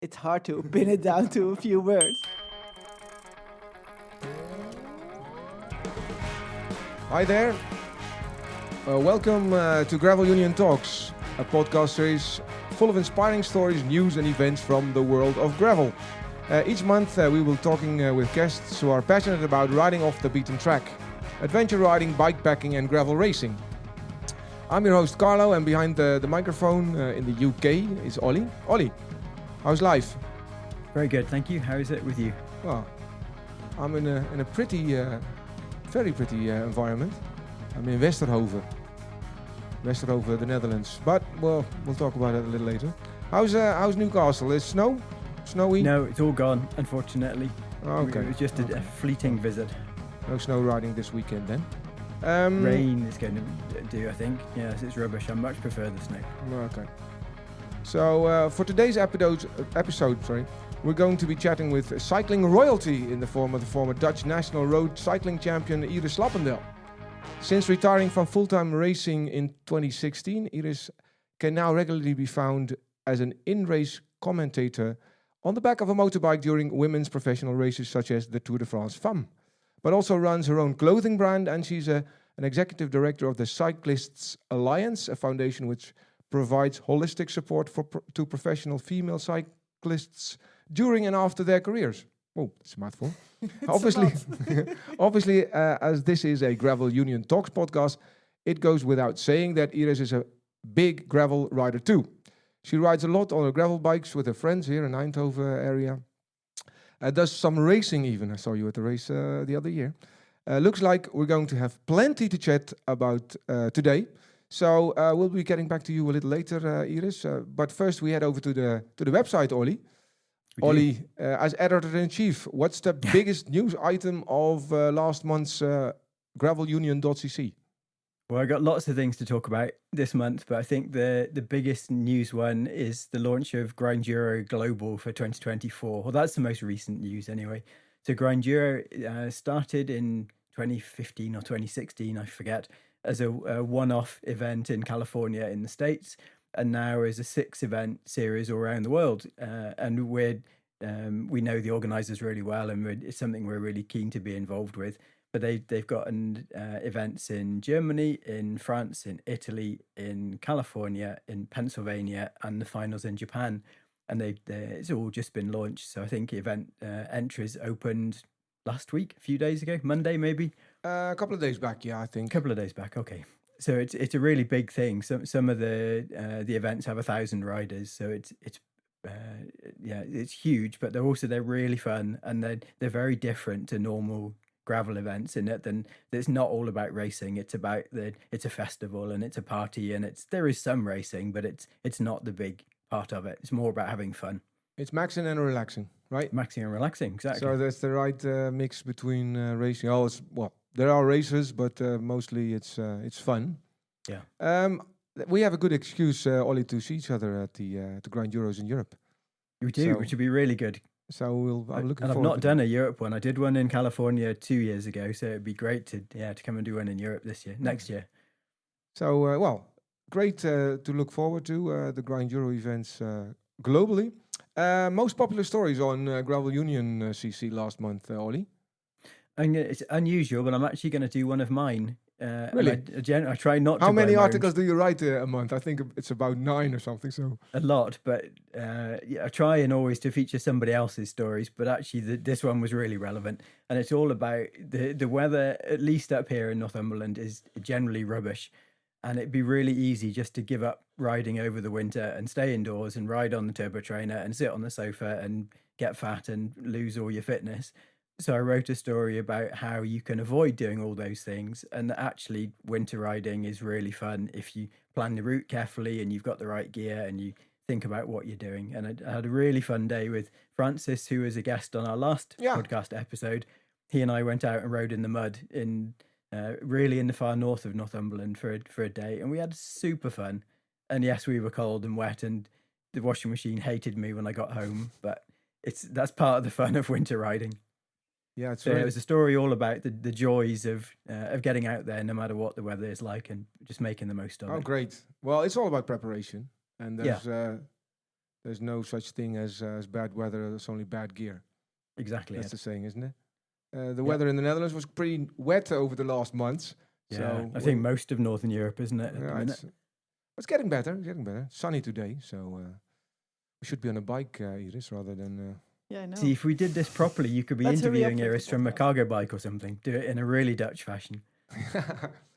it's hard to pin it down to a few words. Hi there. Welcome to Gravel Union Talks, a podcast series full of inspiring stories, news and events from the world of gravel. Each month we will be talking with guests who are passionate about riding off the beaten track, adventure riding, bikepacking and gravel racing. I'm your host Carlo, and behind the microphone in the UK is Olly. Olly, how's life? Very good, thank you. How is it with you? Well, I'm in a pretty, very pretty environment. I'm in Westerhoven, the Netherlands. But we'll talk about that a little later. How's Newcastle? Is it snowy? No, it's all gone, unfortunately. Okay. It was just a fleeting visit. No snow riding this weekend then. Rain is going to do, I think. Yes, it's rubbish. I much prefer the snow. Okay. So for today's episode, we're going to be chatting with cycling royalty in the form of the former Dutch national road cycling champion Iris Slappendel. Since retiring from full-time racing in 2016, Iris can now regularly be found as an in-race commentator on the back of a motorbike during women's professional races such as the Tour de France Femmes, but also runs her own clothing brand, and she's an executive director of the Cyclists Alliance, a foundation which provides holistic support to professional female cyclists during and after their careers. Oh, it's a mouthful. Obviously, as this is a Gravel Union Talks podcast, it goes without saying that Iris is a big gravel rider too. She rides a lot on her gravel bikes with her friends here in Eindhoven area. Does some racing even. I saw you at the race the other year. Looks like we're going to have plenty to chat about today. So we'll be getting back to you a little later, Iris. But first we head over to the website, Olly. Olly, as editor-in-chief, what's the biggest news item of last month's gravelunion.cc? Well, I got lots of things to talk about this month, but I think the biggest news one is the launch of Grinduro Global for 2024. Well, that's the most recent news anyway. So Grinduro started in 2015 or 2016, I forget, as a one-off event in California in the States, and now is a 6-event series all around the world. And we know the organisers really well, and it's something we're really keen to be involved with. But they've got events in Germany, in France, in Italy, in California, in Pennsylvania, and the finals in Japan. And it's all just been launched. So I think event entries opened last week, a few days ago, Monday maybe. A couple of days back, yeah, I think. A couple of days back, okay. So it's a really big thing. Some of the events have 1,000 riders, so it's huge. But they're really fun, and they're very different to normal gravel events in that it's not all about racing. It's about it's a festival and it's a party, and there is some racing, but it's not the big part of it. It's more about having fun. It's maxing and relaxing, right? Maxing and relaxing, exactly. So that's the right mix between racing. There are races, but mostly it's fun. Yeah. We have a good excuse, Olly, to see each other at the Grinduros in Europe. We do, which would be really good. So I'm looking forward. And I've not done a Europe one. I did one in California 2 years ago, so it'd be great to come and do one in Europe next year. So great to look forward to the Grinduro events globally. Most popular stories on Gravel Union CC last month, Olly. It's unusual, but I'm actually going to do one of mine. Really? I try not to. How many articles do you write a month? I think it's about 9 or something. So a lot, but I try and always to feature somebody else's stories. But actually, this one was really relevant, and it's all about the weather. At least up here in Northumberland is generally rubbish, and it'd be really easy just to give up riding over the winter and stay indoors and ride on the turbo trainer and sit on the sofa and get fat and lose all your fitness. So I wrote a story about how you can avoid doing all those things, and that actually winter riding is really fun if you plan the route carefully and you've got the right gear and you think about what you're doing. And I had a really fun day with Francis, who was a guest on our last podcast episode. He and I went out and rode in the mud really in the far north of Northumberland for a day, and we had super fun. And yes, we were cold and wet, and the washing machine hated me when I got home, but that's part of the fun of winter riding. Yeah, it's It was a story all about the joys of getting out there, no matter what the weather is like, and just making the most of it. Oh, great! Well, it's all about preparation, and there's there's no such thing as bad weather. There's only bad gear. Exactly. That's It. the saying, isn't it? The weather in the Netherlands was pretty wet over the last months. Yeah, So I think most of Northern Europe, isn't it? At the minute? it's getting better. Getting better. Sunny today, so we should be on a bike, Iris, rather than. Yeah, I know. See, if we did this properly, you could be Let's hurry up interviewing with the Iris from a podcast. cargo bike or something. Do it in a really Dutch fashion.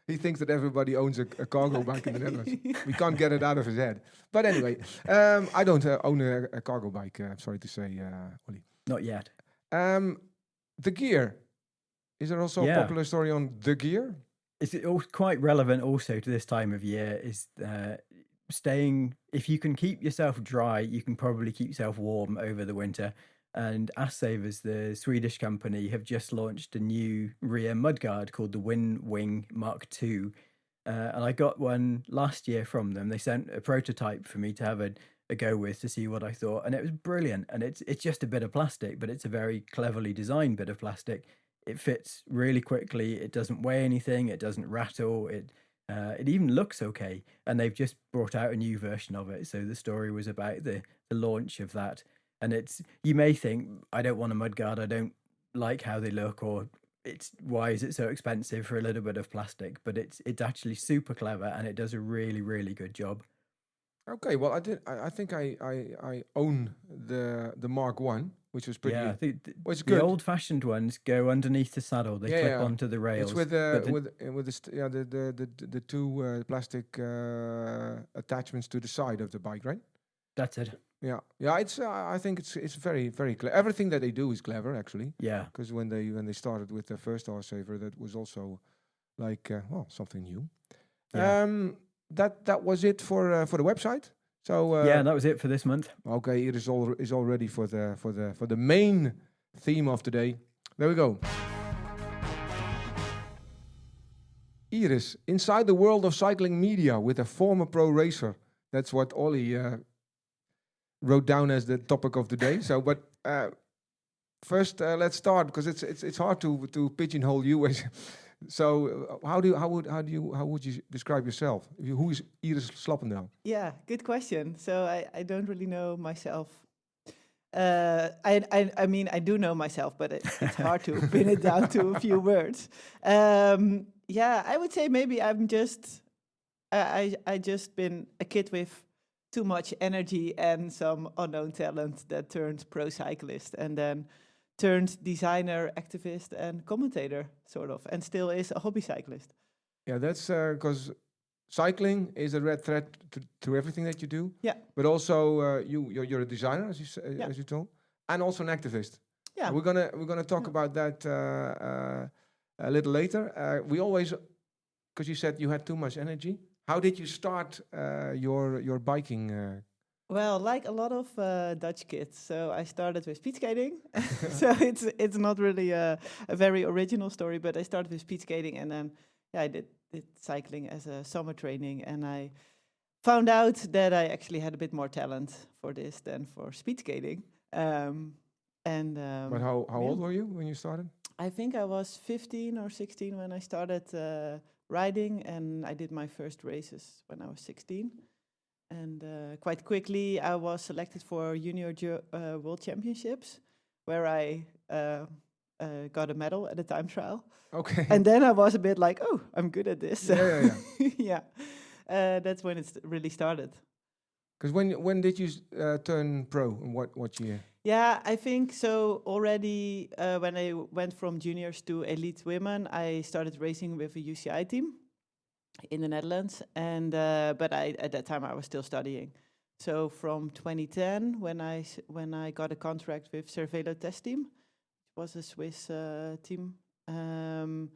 He thinks that everybody owns a cargo bike in the Netherlands. We can't get it out of his head. But anyway, I don't own a cargo bike. I'm sorry to say, Olly. Not yet. The gear. Is there also a Yeah. popular story on the gear? It's quite relevant also to this time of year. Is staying. If you can keep yourself dry, you can probably keep yourself warm over the winter. And Savers, the Swedish company, have just launched a new rear mudguard called the Wing Mark II. And I got one last year from them. They sent a prototype for me to have a go with to see what I thought. And it was brilliant. And it's just a bit of plastic, but it's a very cleverly designed bit of plastic. It fits really quickly. It doesn't weigh anything. It doesn't rattle. It even looks okay. And they've just brought out a new version of it. So the story was about the launch of that. And you may think, I don't want a mudguard, I don't like how they look, or why is it so expensive for a little bit of plastic? But it's actually super clever, and it does a really, really good job. Okay, well, I think I own the Mark One, which was pretty. Yeah, I think it's the good. old-fashioned ones go underneath the saddle; they clip onto the rails. It's with the two plastic attachments to the side of the bike, right? That's it. Yeah. It's I think it's very, very clever. Everything that they do is clever, actually. Yeah. Because when they started with their first R-Saver, that was also like something new. Yeah. That was it for the website. So yeah, that was it for this month. Okay, it is all ready for the main theme of today. There we go. Iris, inside the world of cycling media with a former pro racer. That's what Olly wrote down as the topic of the day. So, but first let's start, because it's hard to pigeonhole you as. So how would you describe yourself? Who is Iris Slappendel? Yeah, good question. So I don't really know myself. I mean, I do know myself, but it's hard to pin it down to a few words. Yeah, I would say maybe I'm just I just been a kid with too much energy and some unknown talent that turned pro cyclist and then turned designer, activist, and commentator, sort of, and still is a hobby cyclist. Yeah, that's because cycling is a red thread to everything that you do. Yeah. But also you're a designer, as you told, and also an activist. Yeah. We're gonna talk about that a little later. We always, because you said you had too much energy. How did you start your biking? Well, like a lot of Dutch kids, so I started with speed skating. So it's not really a very original story, but I started with speed skating, and then I did cycling as a summer training, and I found out that I actually had a bit more talent for this than for speed skating. But how old were you when you started? I think I was 15 or 16 when I started riding, and I did my first races when I was 16. And quite quickly, I was selected for Junior World Championships, where I got a medal at a time trial. Okay. And then I was a bit like, oh, I'm good at this. Yeah. Yeah. That's when it really started. Because when did you turn pro, and what year? Yeah, I think so. Already when I went from juniors to elite women, I started racing with a UCI team in the Netherlands, and but at that time I was still studying. So from 2010, when I got a contract with Cervelo Test Team, it was a Swiss team. I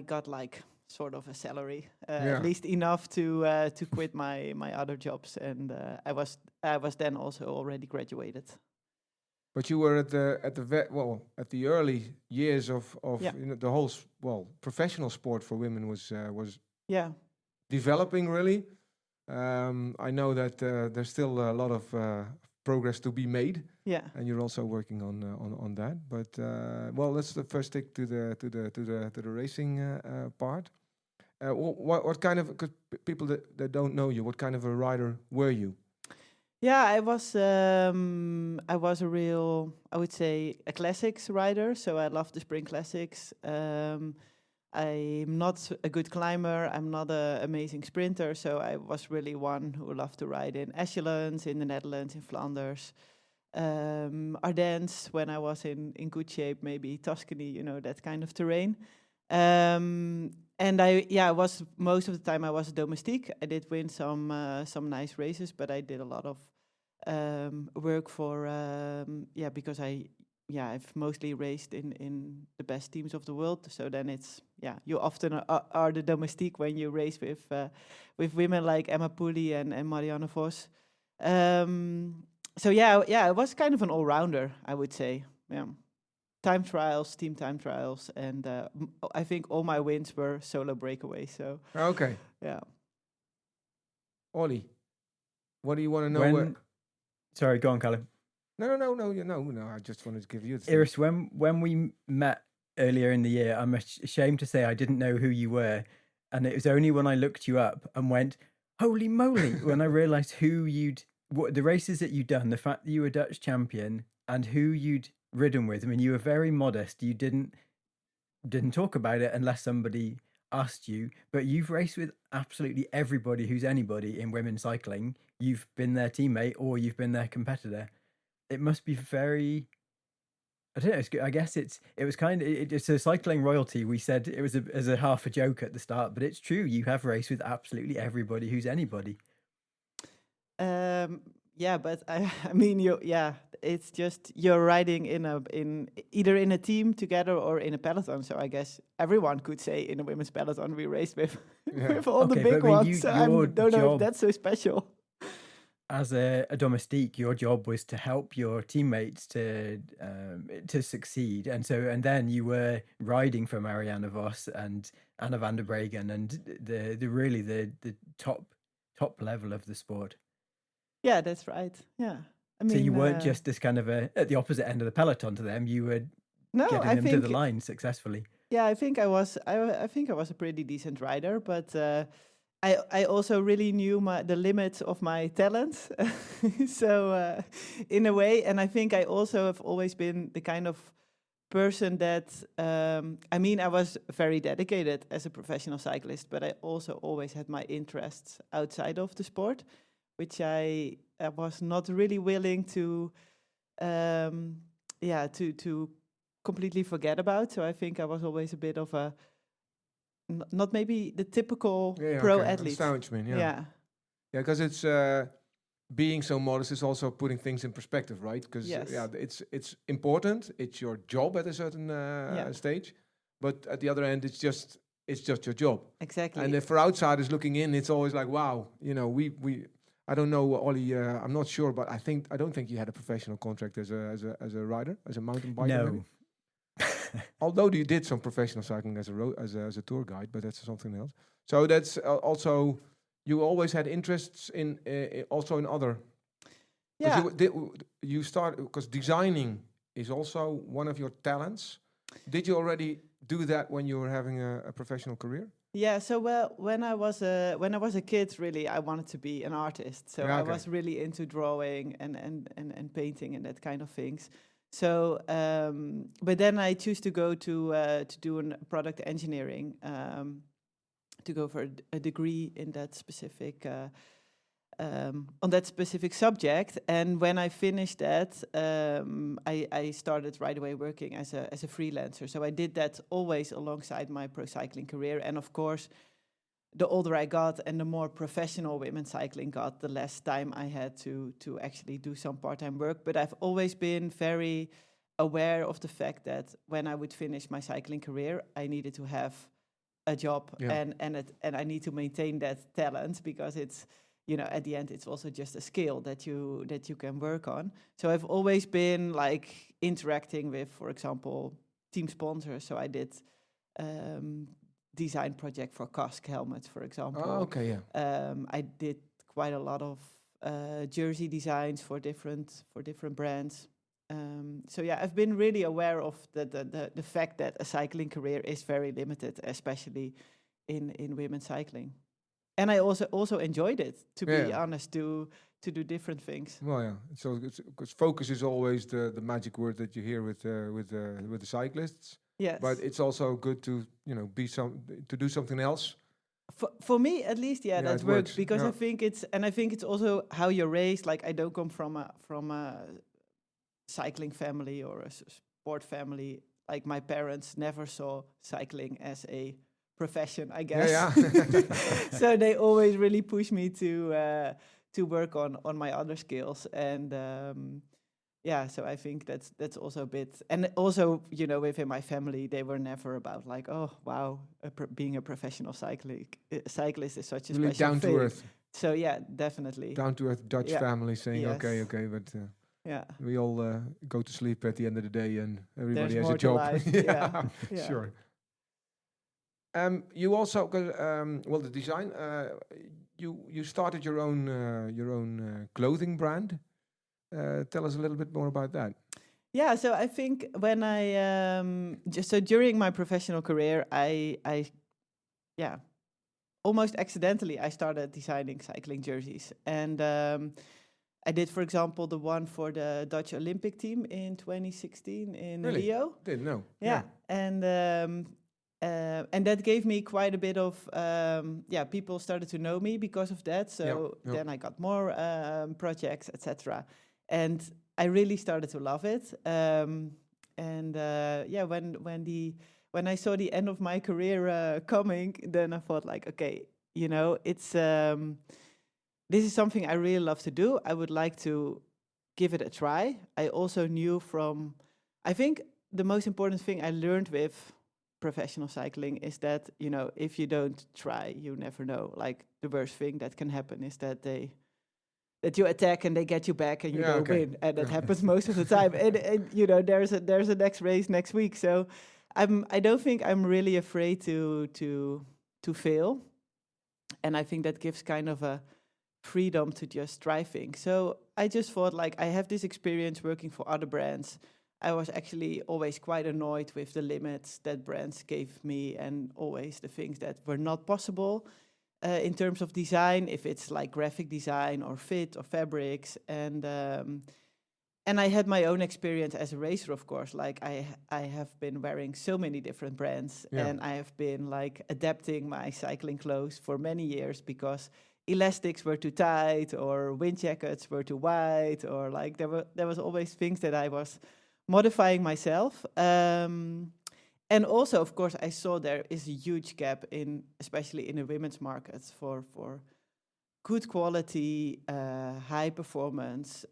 got like sort of a salary, at least enough to quit my other jobs, and I was then also already graduated. But you were at the early years of the whole professional sport for women was developing really. I know that there's still a lot of progress to be made. Yeah, and you're also working on that. But let's first stick to the racing part. What kind of, because people that don't know you, what kind of a rider were you? Yeah, I was a real, I would say, a classics rider. So I love the sprint classics. I'm not a good climber. I'm not an amazing sprinter. So I was really one who loved to ride in echelons in the Netherlands, in Flanders, Ardennes when I was in good shape, maybe Tuscany, that kind of terrain. And I was most of the time I was a domestique. I did win some nice races, but I did a lot of work for because I've mostly raced in the best teams of the world. So then you often are the domestique when you race with women like Emma Pooley and Marianne Vos. So it was kind of an all-rounder, I would say. Yeah. Time trials, team time trials, and I think all my wins were solo breakaways. So Okay. yeah. Olly, what do you want to know? Sorry, go on, Callum. No. I just wanted to give you the Iris, when we met earlier in the year, I'm ashamed to say I didn't know who you were, and it was only when I looked you up and went, "Holy moly!" when I realised what the races that you'd done, the fact that you were Dutch champion, and who you'd ridden with. I mean, you were very modest. You didn't talk about it unless somebody asked you, but you've raced with absolutely everybody who's anybody in women's cycling. You've been their teammate or you've been their competitor. It must be very, I don't know, I guess it's a cycling royalty. We said it was as a half a joke at the start, but it's true. You have raced with absolutely everybody who's anybody. Yeah, but I mean, it's just you're riding in either in a team together or in a peloton. So I guess everyone could say in a women's peloton we raced with with all the big ones. So I don't know if that's so special. As a domestique, your job was to help your teammates to succeed, and then you were riding for Marianne Vos and Anna van der Breggen and the top level of the sport. Yeah, that's right. Yeah, I mean, so you weren't just this kind of at the opposite end of the peloton to them. You were getting them to the line successfully. Yeah, I think I was a pretty decent rider, but I also really knew the limits of my talents. So in a way, and I think I also have always been the kind of person that I was very dedicated as a professional cyclist, but I also always had my interests outside of the sport, which I was not really willing to completely forget about. So I think I was always a bit of a not maybe the typical pro athlete. Yeah, because it's being so modest is also putting things in perspective, right? Because it's important. It's your job at a certain stage, but at the other end, it's just your job. Exactly. And if for outsiders looking in, it's always like, wow, we. I don't know, Olly. I'm not sure, but I don't think you had a professional contract as a rider, as a mountain biker. No. Although you did some professional cycling as a tour guide, but that's something else. So that's also you always had interests in also in other. Yeah. You start because designing is also one of your talents. Did you already do that when you were having a professional career? Yeah, so when I was a kid, really, I wanted to be an artist. So I was really into drawing and painting and that kind of things. So, but then I choose to go to do product engineering, to go for a degree in that specific on that specific subject. And when I finished that, I started right away working as a freelancer. So I did that always alongside my pro cycling career. And of course, the older I got and the more professional women's cycling got, the less time I had to actually do some part-time work. But I've always been very aware of the fact that when I would finish my cycling career, I needed to have a job and I need to maintain that talent, because it's, at the end, it's also just a skill that you can work on. So I've always been like interacting with, for example, team sponsors. So I did design project for Kask helmets, for example. Oh, okay, yeah. I did quite a lot of jersey designs for different brands. So yeah, I've been really aware of the fact that a cycling career is very limited, especially in women's cycling. And I also enjoyed it, to be honest, to do different things. Well, yeah. So because focus is always the magic word that you hear with the cyclists. Yes. But it's also good to to do something else. For me, at least, Yeah, that it works works. because Yeah. I think it's also how you're raised. Like, I don't come from a cycling family or a sport family. Like, my parents never saw cycling as a profession, I guess. Yeah. So they always really push me to work on my other skills, and so I think that's also a bit, and also within my family they were never about like, oh wow, being a professional cyclist is such a Really special down thing. to earth. So yeah, definitely. Down to earth Dutch Yeah. family saying Yes. okay, but Yeah. we all go to sleep at the end of the day, and everybody There's has more a to job. life. Yeah. Sure. You also the design. You started your own clothing brand. Tell us a little bit more about that. Yeah, so I think when I during my professional career, I almost accidentally I started designing cycling jerseys, and I did, for example, the one for the Dutch Olympic team in 2016 in Really? Rio. Didn't know. Yeah, and that gave me quite a bit of people started to know me because of that. So Yeah. then I got more projects, etc. And I really started to love it. When I saw the end of my career coming, then I thought like, okay, it's this is something I really love to do. I would like to give it a try. I also knew I think the most important thing I learned with professional cycling is that, if you don't try, you never know. Like, the worst thing that can happen is that you attack and they get you back and you don't win, and that happens most of the time. And there's a next race next week, so I don't think I'm really afraid to fail, and I think that gives kind of a freedom to just try things. So I just thought, like, I have this experience working for other brands. I was actually always quite annoyed with the limits that brands gave me, and always the things that were not possible in terms of design, if it's like graphic design or fit or fabrics. And I had my own experience as a racer, of course. Like, I have been wearing so many different brands, and I have been like adapting my cycling clothes for many years because elastics were too tight or wind jackets were too wide, or like there was always things that I was modifying myself. And also, of course, I saw there is a huge gap especially in the women's markets for good quality, high performance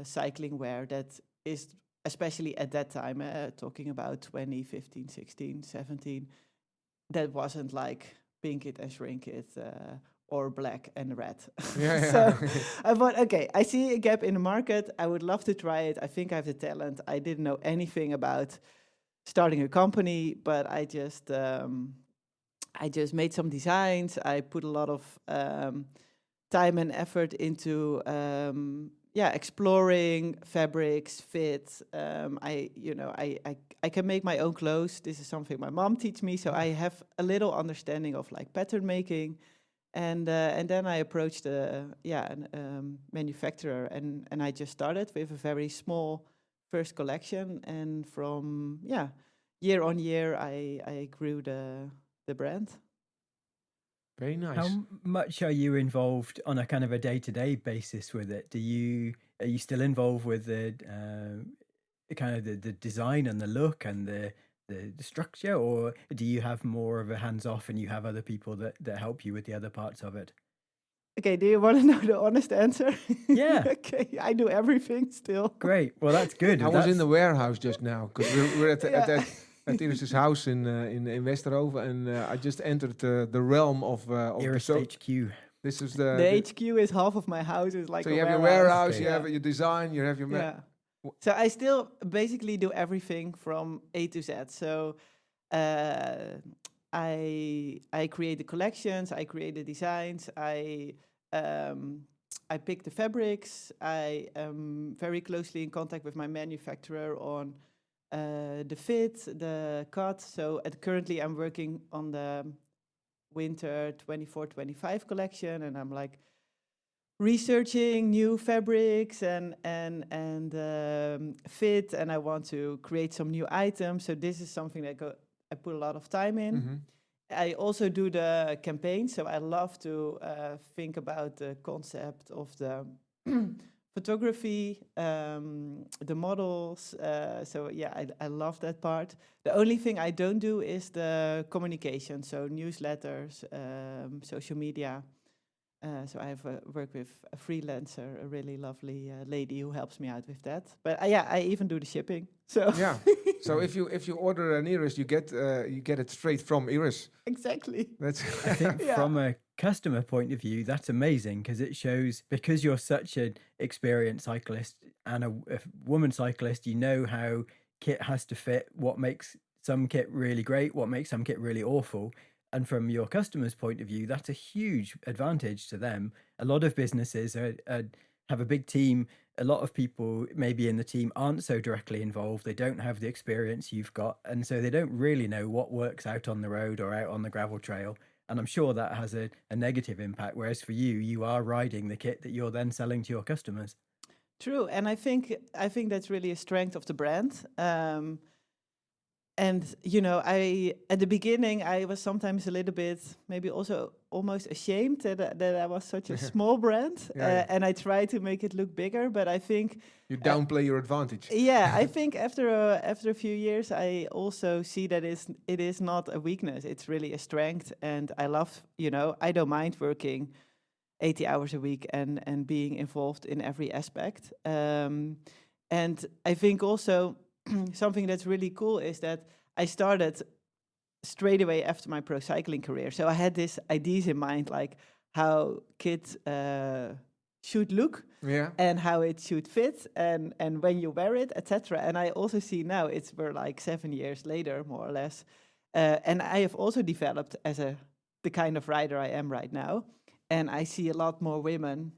cycling wear that is, especially at that time, talking about 2015, 16, 17, that wasn't like pink it and shrink it or black and red. So I thought, okay, I see a gap in the market. I would love to try it. I think I have the talent. I didn't know anything about starting a company, but I just made some designs. I put a lot of time and effort into exploring fabrics, fit. I can make my own clothes. This is something my mom teach me, so I have a little understanding of like pattern making. And then I approached a manufacturer, and I just started with a very small first collection, and from year on year I grew the brand. Very nice. How much are you involved on a kind of a day-to-day basis with it? Are you still involved with the kind of the design and the look and the structure, or do you have more of a hands-off and you have other people that help you with the other parts of it? Okay, do you want to know the honest answer? Yeah. Okay, I do everything still. Great. Well, that's good. I was in the warehouse just now because we're at Iris's house in Westerhoven, and I just entered the realm of Iris HQ. This is the HQ is half of my house. Is like so a you have warehouse. your warehouse, Okay. you have your design, you have your So I still basically do everything from A to Z. So I create the collections, I create the designs, I pick the fabrics. I am very closely in contact with my manufacturer on the fit, the cut. So currently I'm working on the winter 24-25 collection, and I'm like researching new fabrics and fit, and I want to create some new items. So this is something that I put a lot of time in. Mm-hmm. I also do the campaign, so I love to think about the concept of the photography, the models. So yeah, I love that part. The only thing I don't do is the communication, so newsletters, social media. So I have worked with a freelancer, a really lovely lady who helps me out with that. But yeah, I even do the shipping. So Yeah. So if you order an Iris, you get it straight from Iris. exactly. That's I think Yeah. from a customer point of view, that's amazing because it shows, because you're such an experienced cyclist and a woman cyclist, you know how kit has to fit, what makes some kit really great, what makes some kit really awful. And from your customer's point of view, that's a huge advantage to them. A lot of businesses have a big team. A lot of people maybe in the team aren't so directly involved. They don't have the experience you've got. And so they don't really know what works out on the road or out on the gravel trail. And I'm sure that has a negative impact. Whereas for you, you are riding the kit that you're then selling to your customers. True, and I think that's really a strength of the brand. And at the beginning, I was sometimes a little bit, maybe also almost ashamed that I was such a small brand, and I tried to make it look bigger. But I think you downplay your advantage. Yeah, I think after a few years, I also see that it is not a weakness; it's really a strength. And I love, I don't mind working 80 hours a week and being involved in every aspect. And I think also something that's really cool is that I started straight away after my pro cycling career. So I had these ideas in mind, like how kids should look, and how it should fit, and when you wear it, etc. And I also see now we're like 7 years later, more or less, and I have also developed as the kind of rider I am right now. And I see a lot more women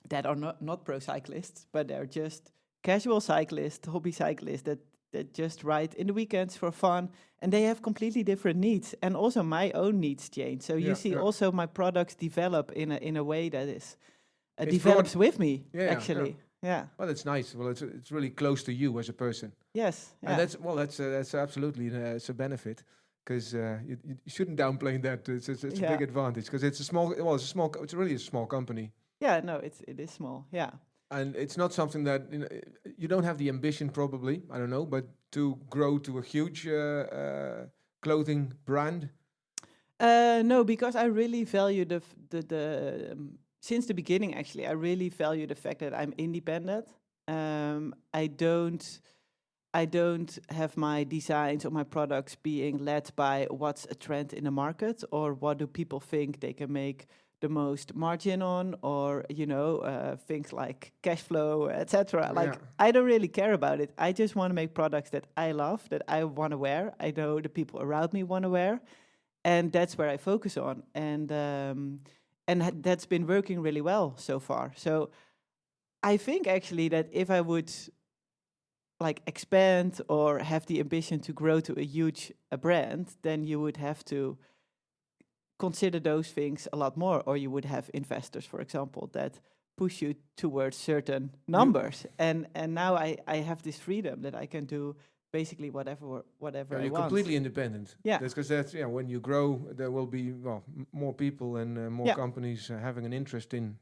that are not pro cyclists, but they're just casual cyclists, hobby cyclists that just ride in the weekends for fun, and they have completely different needs. And also my own needs change. So you see also my products develop in a way that is develops with me, actually. Yeah. Well, it's nice. Well, it's really close to you as a person. Yes. Yeah. And that's absolutely it's a benefit. Because you shouldn't downplay that. It's a big advantage because it's it's really a small company. Yeah, no, it is small. Yeah. And it's not something that you don't have the ambition, probably, I don't know, but to grow to a huge clothing brand. No, because I really value the since the beginning. Actually, I really value the fact that I'm independent. I don't have my designs or my products being led by what's a trend in the market or what do people think they can make the most margin on, or things like cash flow, etc. Like I don't really care about it. I just want to make products that I love, that I want to wear. I know the people around me want to wear, and that's where I focus on. And that's been working really well so far. So I think actually that if I would expand or have the ambition to grow to a huge brand, then you would have to consider those things a lot more, or you would have investors, for example, that push you towards certain numbers. And now I have this freedom that I can do basically whatever I want. You're completely independent. Yeah. That's because when you grow, there will be more people and more companies having an interest in.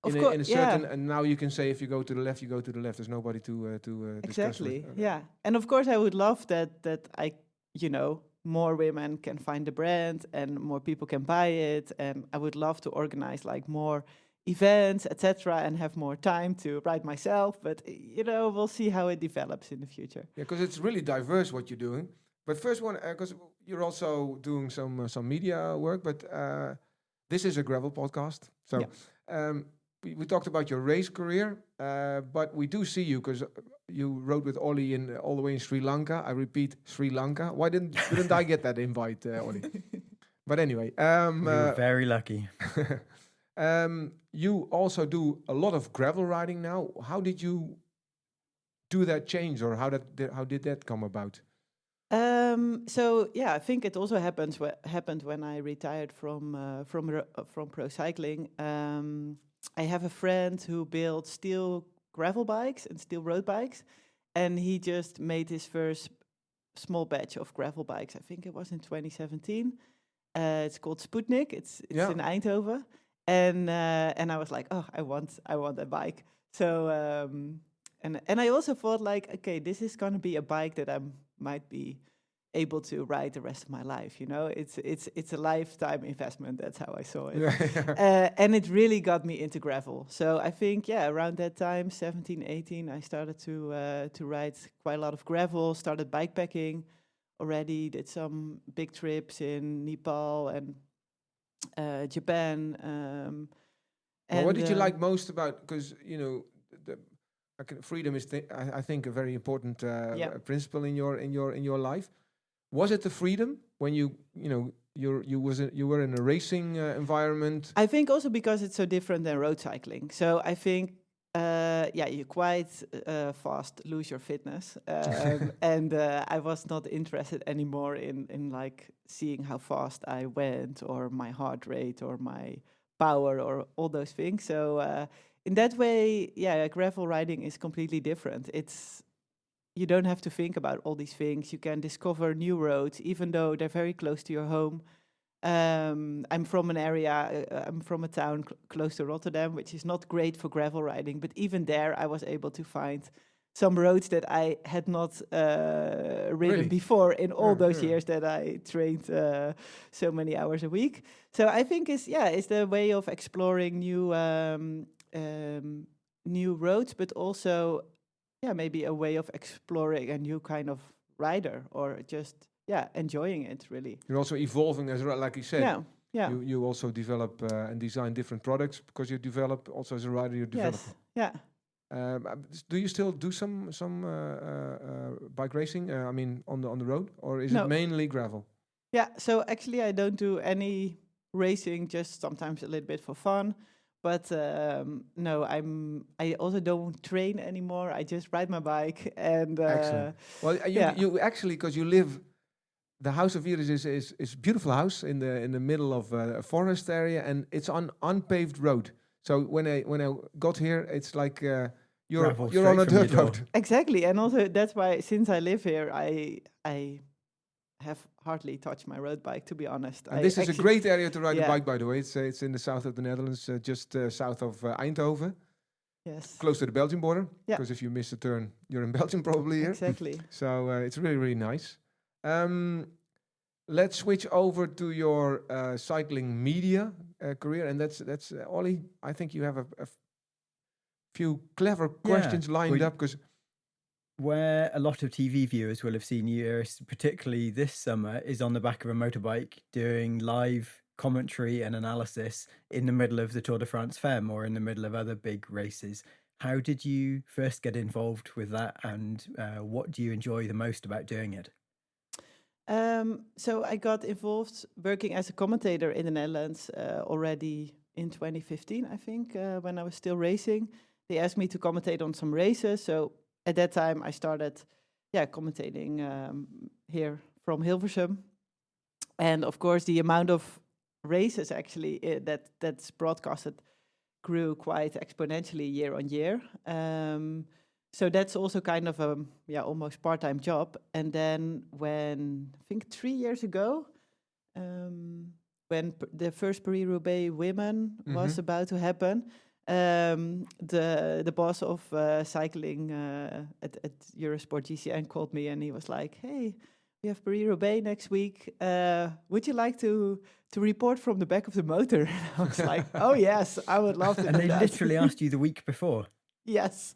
In a certain, and now you can say if you go to the left, you go to the left. There's nobody to discuss exactly. with. Yeah, and of course I would love that I more women can find the brand and more people can buy it, and I would love to organize more events, etc., and have more time to ride myself. But we'll see how it develops in the future. Yeah, because it's really diverse what you're doing. But first one, because you're also doing some media work, but this is a gravel podcast, so. Yeah. We talked about your race career, but we do see you because you rode with Olly all the way in Sri Lanka. I repeat, Sri Lanka. Why didn't I get that invite, Olly? But anyway, you're very lucky. You also do a lot of gravel riding now. How did you do that change, or how did that come about? So yeah, I think it also happened when I retired from pro cycling. I have a friend who built steel gravel bikes and steel road bikes, and he just made his first small batch of gravel bikes. I think it was in 2017. It's called Sputnik. It's in Eindhoven, and I was like, oh, I want a bike. So and I also thought like, okay, this is gonna be a bike that I might be able to ride the rest of my life. You know, it's a lifetime investment. That's how I saw it. And it really got me into gravel. So I think, around that time, 17, 18, I started to ride quite a lot of gravel, started bikepacking already, did some big trips in Nepal and Japan. Well, what did you like most about, because, you know, freedom is, I think, a very important principle in your life. Was it the freedom when you were in a racing environment? I think also because it's so different than road cycling. So I think, you quite fast lose your fitness, and I was not interested anymore in like seeing how fast I went or my heart rate or my power or all those things. So in that way, gravel riding is completely different. You don't have to think about all these things. You can discover new roads, even though they're very close to your home. I'm from an area, I'm from a town close to Rotterdam, which is not great for gravel riding. But even there, I was able to find some roads that I had not ridden before in all those years that I trained so many hours a week. So I think it's the way of exploring new roads, but also maybe a way of exploring a new kind of rider, or just enjoying it, really. You're also evolving as well, like you said. Yeah. You also develop and design different products because you develop also as a rider. You develop. Yes. Yeah. Do you still do some bike racing? I mean, on the road, or is it mainly gravel? Yeah. So actually, I don't do any racing. Just sometimes a little bit for fun. But no, I also don't train anymore. I just ride my bike and. Excellent. Well, you actually, because you live, the house of Iris is a beautiful house in the middle of a forest area, and it's on unpaved road. So when I got here, it's like you're on a dirt road. Exactly, and also that's why since I live here, I have hardly touched my road bike, to be honest. And this is a great area to ride a bike, by the way. It's in the south of the Netherlands, just south of Eindhoven. Yes. Close to the Belgian border. Because if you miss a turn, you're in Belgium probably here. Exactly. So it's really, really nice. Let's switch over to your cycling media career. And that's Olly, I think you have a few clever questions lined up, because where a lot of TV viewers will have seen you, particularly this summer, is on the back of a motorbike doing live commentary and analysis in the middle of the Tour de France Femme or in the middle of other big races. How did you first get involved with that, and what do you enjoy the most about doing it? So I got involved working as a commentator in the Netherlands already in 2015, I think, when I was still racing. They asked me to commentate on some races, so at that time, I started, commentating here from Hilversum, and of course, the amount of races actually that's broadcasted grew quite exponentially year on year. So that's also kind of a almost part-time job. And then when I think 3 years ago, when the first Paris-Roubaix women was about to happen. The boss of cycling at Eurosport GCN called me, and he was like, "Hey, we have Paris-Roubaix next week. Would you like to report from the back of the motor?" And I was like, "Oh yes, I would love to." And they literally asked you the week before. Yes.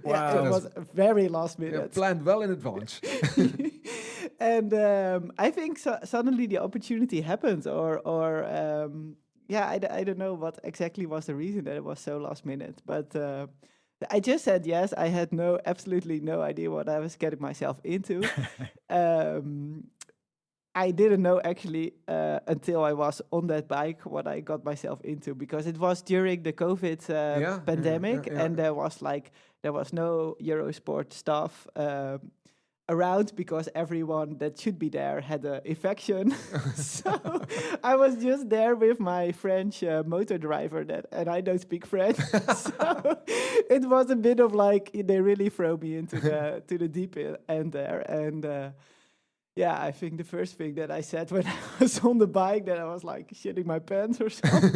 Wow. It was very last minute. Yeah, planned well in advance. And I think suddenly the opportunity happened, I don't know what exactly was the reason that it was so last minute, but I just said yes. I had absolutely no idea what I was getting myself into. I didn't know actually until I was on that bike what I got myself into, because it was during the COVID pandemic, and there was no Eurosport stuff. around because everyone that should be there had an infection. So I was just there with my French motor driver and I don't speak French. So it was a bit of like, they really throw me into the deep end there. And I think the first thing that I said when I was on the bike, that I was like shitting my pants or something.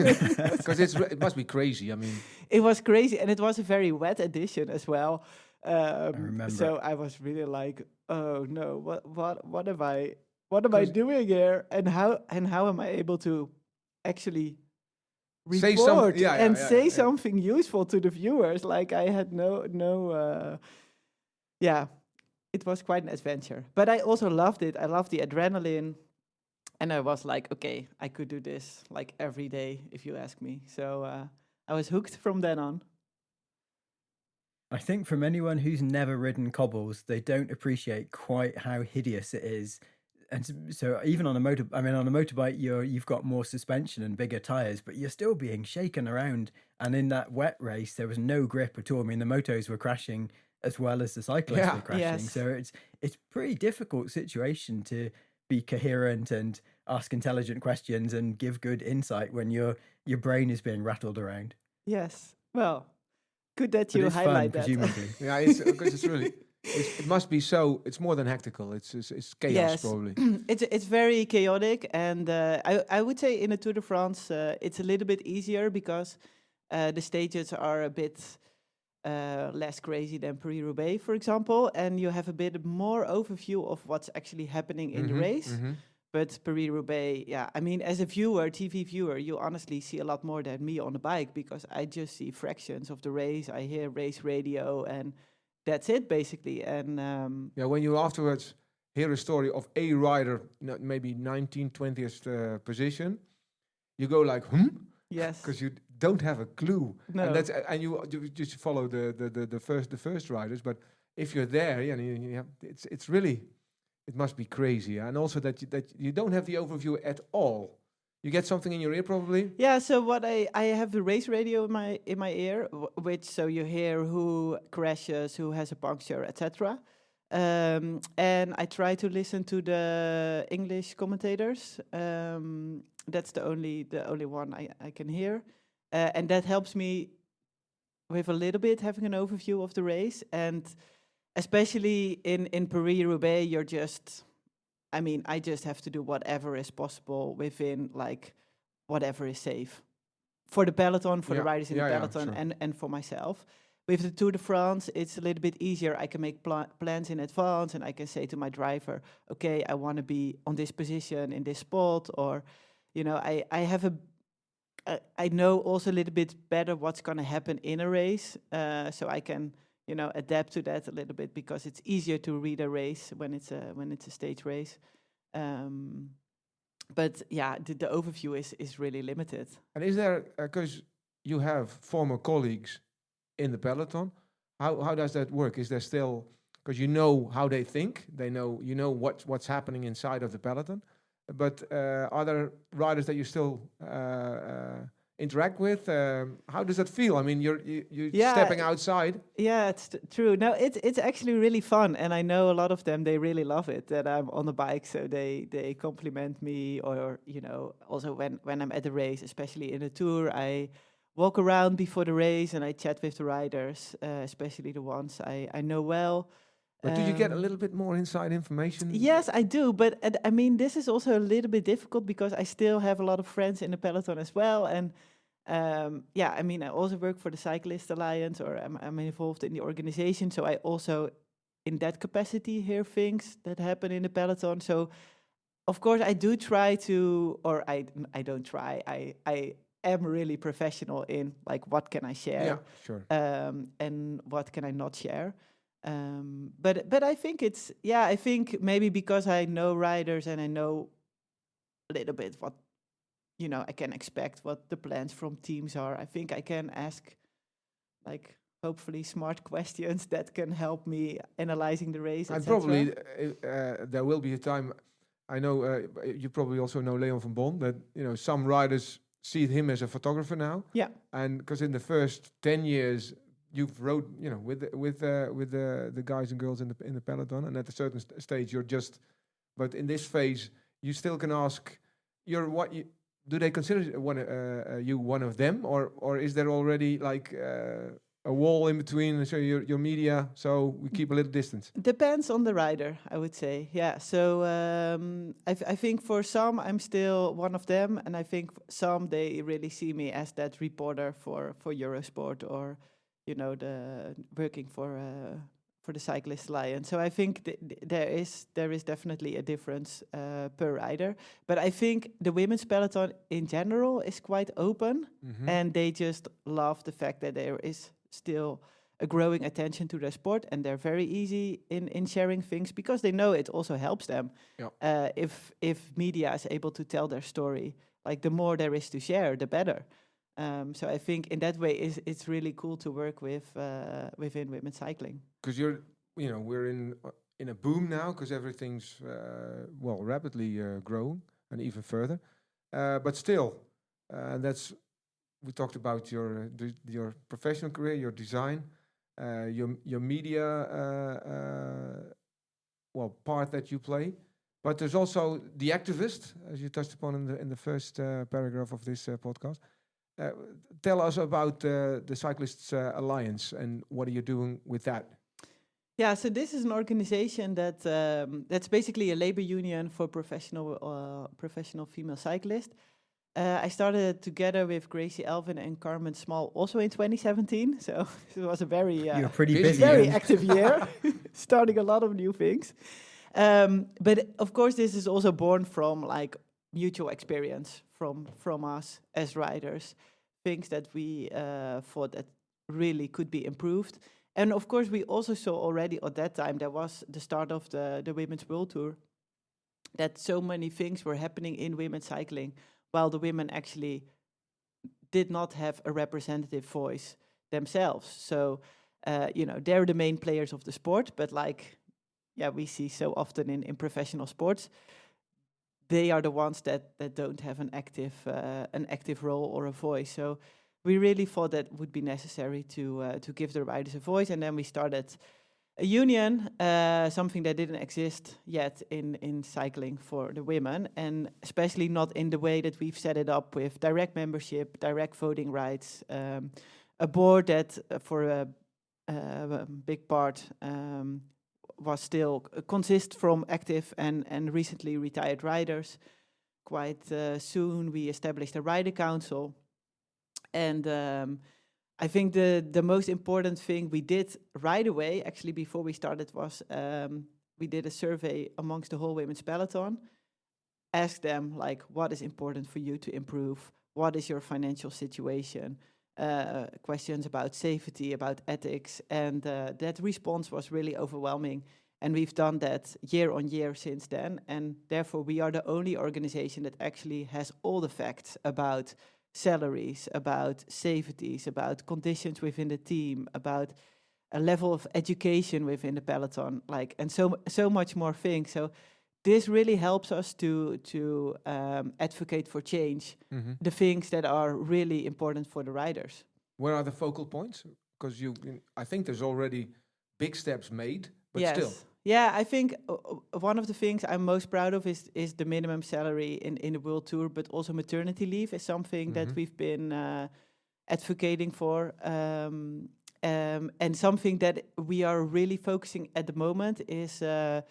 Because it must be crazy. I mean, it was crazy, and it was a very wet edition as well. I remember. So I was really like, oh no, what am I doing here, and how am I able to actually report say something useful to the viewers? Like I had no. It was quite an adventure, but I also loved it. I loved the adrenaline, and I was like, okay, I could do this like every day if you ask me. So I was hooked from then on. I think from anyone who's never ridden cobbles, they don't appreciate quite how hideous it is. And so even on a motorbike, you've got more suspension and bigger tires, but you're still being shaken around. And in that wet race, there was no grip at all. I mean, the motos were crashing as well as the cyclists were crashing. Yes. So it's pretty difficult situation to be coherent and ask intelligent questions and give good insight when your brain is being rattled around. Yes. Well, good that you highlight fun, that. Presumably. Yeah, because it's really. It must be so. It's more than hectical. It's chaos, yes. probably. It's very chaotic, and I would say in the Tour de France it's a little bit easier because the stages are a bit less crazy than Paris-Roubaix, for example, and you have a bit more overview of what's actually happening in the race. Mm-hmm. But Paris-Roubaix, I mean, as a viewer, TV viewer, you honestly see a lot more than me on the bike because I just see fractions of the race. I hear race radio and that's it, basically. And when you afterwards hear a story of a rider, maybe 19th, 20th position, you go like, Yes. Because you don't have a clue. No. And you just follow the first riders. But if you're there, it's really, it must be crazy. And also that you don't have the overview at all. You get something in your ear, probably. Yeah. So what I have the race radio in my ear, which so you hear who crashes, who has a puncture, etc. And I try to listen to the English commentators. That's the only one I can hear, and that helps me with a little bit having an overview of the race. And especially in Paris-Roubaix, you're just. I mean, I just have to do whatever is possible within, like, whatever is safe. For the peloton, for the riders in the peloton, sure. and for myself. With the Tour de France, it's a little bit easier. I can make plans in advance, and I can say to my driver, okay, I want to be on this position, in this spot, or, I have I know also a little bit better what's going to happen in a race, so I can... adapt to that a little bit because it's easier to read a race when it's a stage race. But the overview is really limited. And is there, because you have former colleagues in the peloton, how does that work? Is there still, because you know how they think, you know what's happening inside of the peloton, but are there riders that you still interact with? How does that feel? I mean, you're stepping outside. Yeah, it's true. No, it's actually really fun, and I know a lot of them. They really love it that I'm on the bike, so they compliment me, or also when I'm at the race, especially in a tour, I walk around before the race and I chat with the riders, especially the ones I know well. But do you get a little bit more inside information? Yes, I do. But I mean, this is also a little bit difficult because I still have a lot of friends in the peloton as well. And I mean, I also work for the Cyclist Alliance, or I'm involved in the organization. So I also, in that capacity, hear things that happen in the peloton. So, of course, I do try to, or I don't try. I am really professional in, like, what can I share? Yeah, sure. And what can I not share? But I think I think maybe because I know riders and I know a little bit what, I can expect what the plans from teams are. I think I can ask, like, hopefully smart questions that can help me analyzing the race. And probably there will be a time, I know you probably also know Leon van Bon, that, some riders see him as a photographer now. Yeah. And because in the first 10 years, you've rode, with the guys and girls in the peloton, and at a certain stage you're just. But in this phase, you still can ask, do they consider you one of them, or is there already like a wall in between? So your media, so we keep a little distance. Depends on the rider, I would say. Yeah. So I think for some, I'm still one of them, and I think some they really see me as that reporter for Eurosport, or the working for the Cyclist Alliance. So I think there is definitely a difference per rider. But I think the women's peloton in general is quite open, and they just love the fact that there is still a growing attention to their sport, and they're very easy in sharing things because they know it also helps them. Yep. If media is able to tell their story, like the more there is to share, the better. So I think in that way it's really cool to work with within women's cycling. Because we're in a boom now because everything's rapidly growing and even further. But still, we talked about your professional career, your design, your media part that you play. But there's also the activist, as you touched upon in the first paragraph of this podcast. Tell us about the Cyclists Alliance and what are you doing with that? Yeah, so this is an organization that's basically a labor union for professional female cyclists. I started together with Gracie Elvin and Carmen Small also in 2017. So it was a very you're pretty busy, very active year, starting a lot of new things. But of course, this is also born from like mutual experience from us as riders, things that we thought that really could be improved. And of course, we also saw already at that time, there was the start of the Women's World Tour, that so many things were happening in women's cycling, while the women actually did not have a representative voice themselves. So, they're the main players of the sport, but we see so often in professional sports, they are the ones that don't have an active role or a voice. So we really thought that would be necessary to give the riders a voice, and then we started a union, something that didn't exist yet in cycling for the women, and especially not in the way that we've set it up with direct membership, direct voting rights, a board that for a big part was still consists from active and recently retired riders. Quite soon we established a rider council, and I think the most important thing we did right away, actually before we started, was we did a survey amongst the whole women's peloton, asked them what is important for you to improve, what is your financial situation, questions about safety, about ethics, and that response was really overwhelming. And we've done that year on year since then, and therefore we are the only organization that actually has all the facts about salaries, about safeties, about conditions within the team, about a level of education within the peloton, and so much more things. So this really helps us to advocate for change, the things that are really important for the riders. Where are the focal points? Because I think there's already big steps made, but still. Yeah, I think one of the things I'm most proud of is the minimum salary in the World Tour, but also maternity leave is something that we've been advocating for. And something that we are really focusing at the moment is the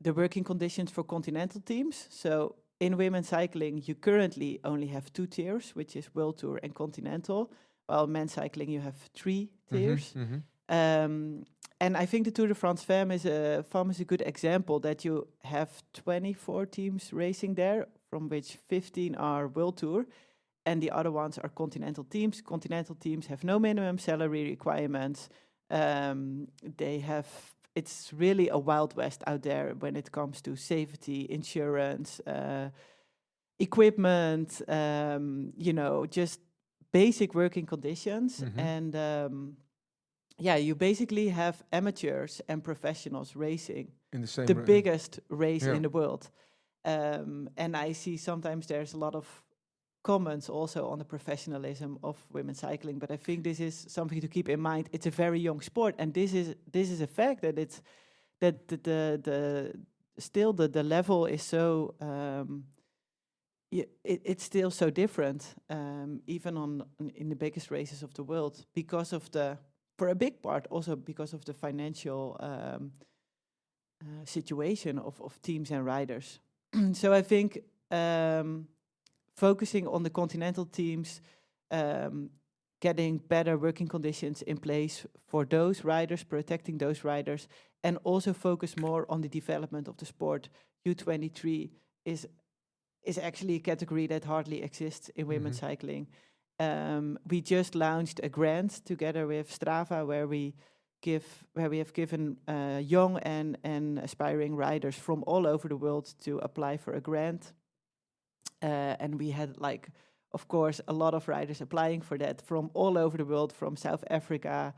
working conditions for continental teams. So in women's cycling, you currently only have 2 tiers, which is World Tour and Continental, while men's cycling you have 3 tiers. And I think the Tour de France Femme is a good example that you have 24 teams racing there, from which 15 are World Tour, and the other ones are Continental teams. Continental teams have no minimum salary requirements. It's really a Wild West out there when it comes to safety, insurance, equipment, just basic working conditions. And you basically have amateurs and professionals racing in the same biggest race in the world. And I see sometimes there's a lot of comments also on the professionalism of women's cycling, but I think this is something to keep in mind. It's a very young sport, and this is a fact that the level is so it's still so different, even in the biggest races of the world, because of for a big part also because of the financial situation of teams and riders. So I think focusing on the continental teams, getting better working conditions in place for those riders, protecting those riders, and also focus more on the development of the sport. U23 is actually a category that hardly exists in women's cycling. We just launched a grant together with Strava where we have given young and aspiring riders from all over the world to apply for a grant. And we had, of course, a lot of riders applying for that from all over the world, from South Africa,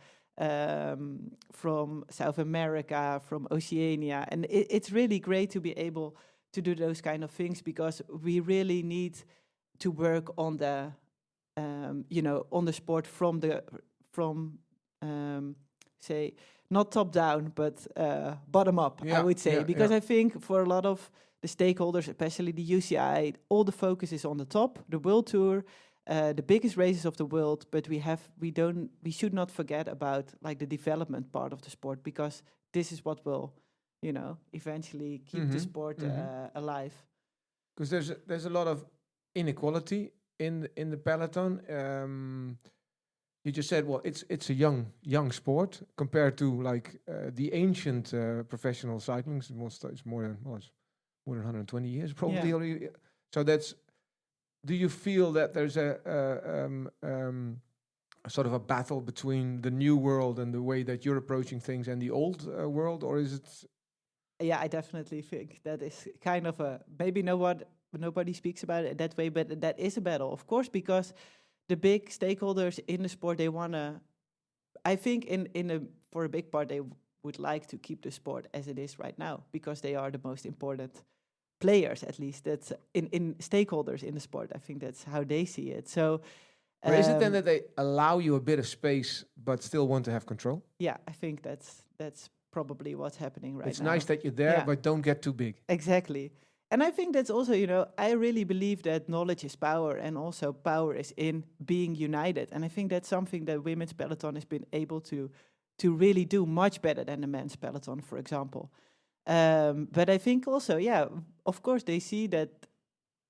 from South America, from Oceania. And it's really great to be able to do those kind of things, because we really need to work on the, on the sport from say, not top down, but bottom up, I would say. Because I think for a lot of the stakeholders, especially the UCI, all the focus is on the top, the World Tour, the biggest races of the world, but we should not forget about the development part of the sport, because this is what will, eventually keep the sport alive. Because there's a lot of inequality in the peloton. You just said, well, it's a young sport compared to the ancient professional cycling. It's more than 120 years probably. Yeah. So do you feel that there's a sort of a battle between the new world and the way that you're approaching things and the old world, or is it? Yeah, I definitely think that is kind of maybe nobody speaks about it that way, but that is a battle, of course, because the big stakeholders in the sport, they want to, I think for a big part, they would like to keep the sport as it is right now, because they are the most important players, at least. That's in stakeholders in the sport. I think that's how they see it. So, or is it then that they allow you a bit of space, but still want to have control? Yeah, I think that's probably what's happening right now. It's nice that you're there, but don't get too big. Exactly. And I think that's also, I really believe that knowledge is power, and also power is in being united. And I think that's something that women's peloton has been able to really do much better than the men's peloton, for example. But I think also, of course, they see that.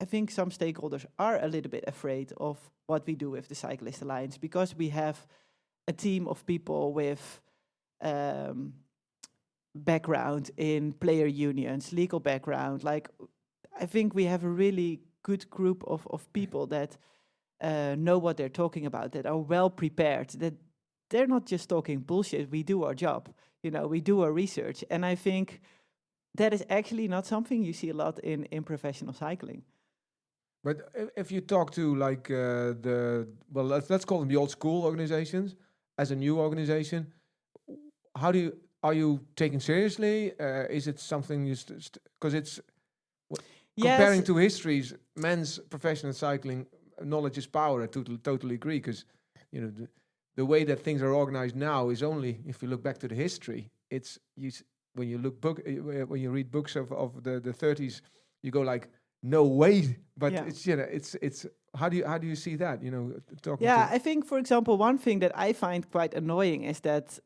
I think some stakeholders are a little bit afraid of what we do with the Cyclist Alliance, because we have a team of people with background in player unions, legal background. I think we have a really good group of people that know what they're talking about, that are well prepared, that they're not just talking bullshit. We do our job, we do our research. And I think that is actually not something you see a lot in professional cycling. But if you talk to let's call them the old school organizations, as a new organization, are you taken seriously? Is it something because it's comparing to histories, men's professional cycling, knowledge is power. I totally agree, because the way that things are organized now is only, if you look back to the history, when you read books of the 30s, you go no way. But it's how do you see that? I think, for example, one thing that I find quite annoying is that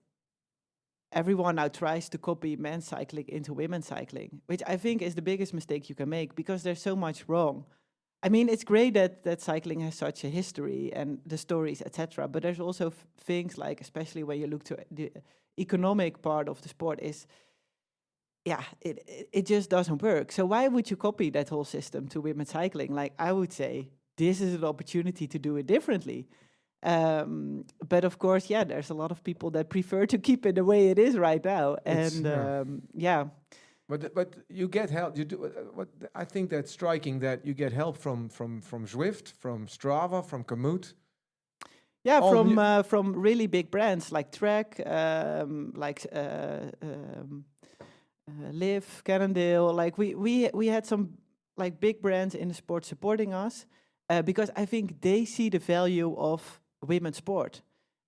everyone now tries to copy men's cycling into women's cycling, which I think is the biggest mistake you can make, because there's so much wrong. I mean, it's great that cycling has such a history and the stories, etc. But there's also things especially when you look to the economic part of the sport, it just doesn't work. So why would you copy that whole system to women's cycling? I would say this is an opportunity to do it differently. But of course, there's a lot of people that prefer to keep it the way it is right now. And But you get help. You do. I think that's striking that you get help from Zwift, from Strava, from Komoot. Yeah, from really big brands like Trek, Liv, Cannondale. We had some big brands in the sport supporting us. because I think they see the value of women's sport,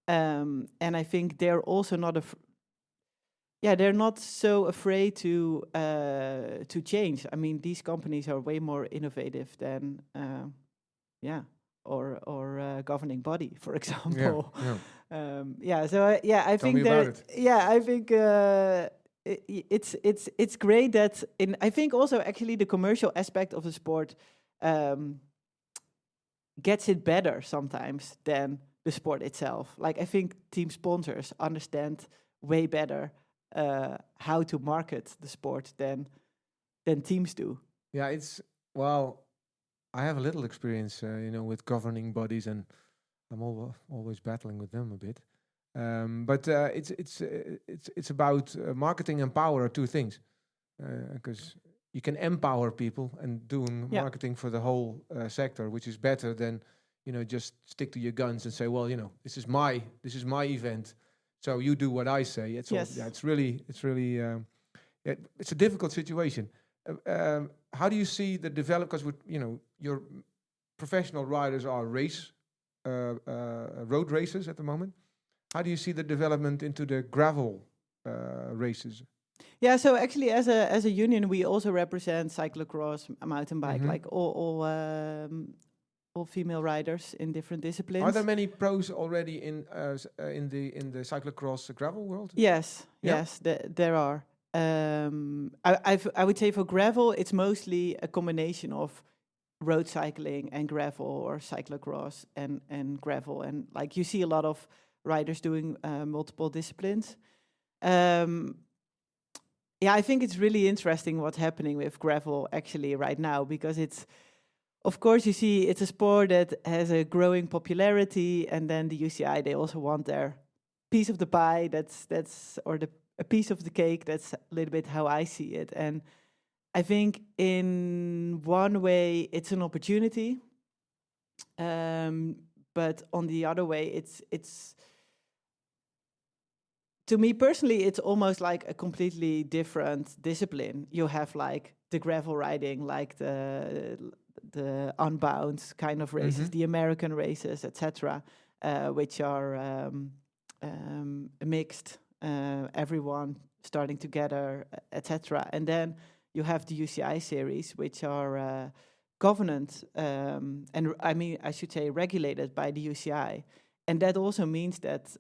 and I think they're also not they're not so afraid to change. I mean, these companies are way more innovative than or governing body, for example. So I Tell think me about it. I think it's great that I think also actually the commercial aspect of the sport gets it better sometimes than the sport itself. Like, I think team sponsors understand way better how to market the sport than teams do. Yeah, I have a little experience, with governing bodies, and I'm always battling with them a bit. But it's about marketing and power are two things, because you can empower people and doing marketing for the whole sector, which is better than just stick to your guns and say, well, this is my event, so you do what I say. It's really it's a difficult situation. How do you see the develop? Because your professional riders are road racers at the moment. How do you see the development into the gravel races? Yeah, so actually, as a union, we also represent cyclocross, mountain bike, like all female riders in different disciplines. Are there many pros already in the cyclocross gravel world? Yes, there are. I would say for gravel, it's mostly a combination of road cycling and gravel, or cyclocross and gravel, and like you see a lot of riders doing multiple disciplines. I think it's really interesting what's happening with gravel actually right now, because of course, you see it's a sport that has a growing popularity, and then the UCI, they also want their piece of the pie. A piece of the cake. That's a little bit how I see it. And I think in one way it's an opportunity, but on the other way, it's to me personally, it's almost like a completely different discipline. You have like the gravel riding, like the unbound kind of races, the American races, etc., which are mixed, everyone starting together, etc. And then you have the UCI series, which are governed, and I should say regulated by the UCI. And that also means that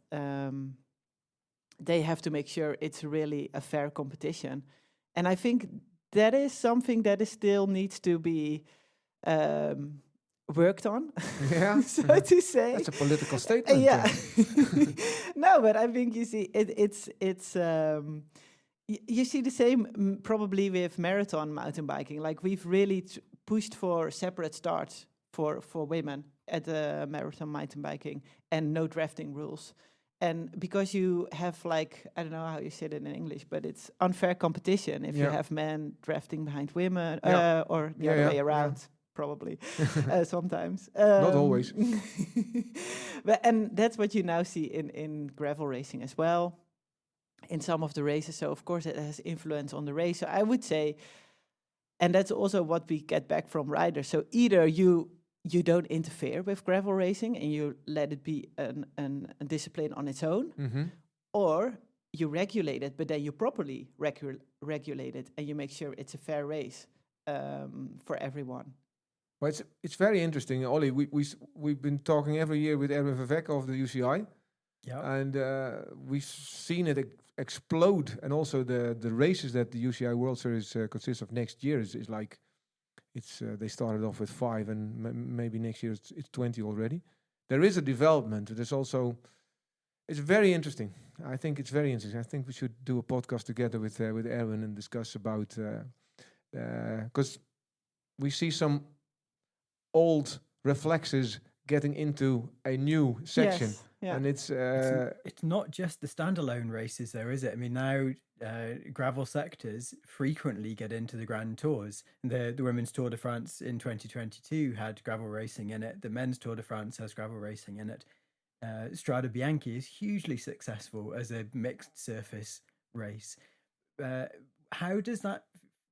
they have to make sure it's really a fair competition. And I think that is something that is still needs to be worked on, so to say. That's a political statement. Yeah. No, but I think you see it's you see the same probably with marathon mountain biking. Like, we've really pushed for separate starts for women at the marathon mountain biking, and no drafting rules. And because you have, like, I don't know how you say it in English, but it's unfair competition if you have men drafting behind women, or the other way around, probably, sometimes. Not always. And that's what you now see in gravel racing as well, in some of the races. So, of course, it has influence on the race. So I would say, and that's also what we get back from riders. So either you don't interfere with gravel racing and you let it be a discipline on its own, or you regulate it, but then you properly regulate it and you make sure it's a fair race for everyone. Well, it's very interesting, Olly. We've been talking every year with Erwin Vervecke of the UCI, and we've seen it explode. And also the races that the UCI World Series consists of next year is like. They started off with 5, and maybe next year it's 20 already. There is a development. It's very interesting. I think it's very interesting. I think we should do a podcast together with Erwin and discuss about, because we see some old reflexes getting into a new section. Yes, yeah. And it's not just the standalone races, though, is it? I mean, now gravel sectors frequently get into the Grand Tours. The Women's Tour de France in 2022 had gravel racing in it. The Men's Tour de France has gravel racing in it. Strade Bianche is hugely successful as a mixed surface race. How does that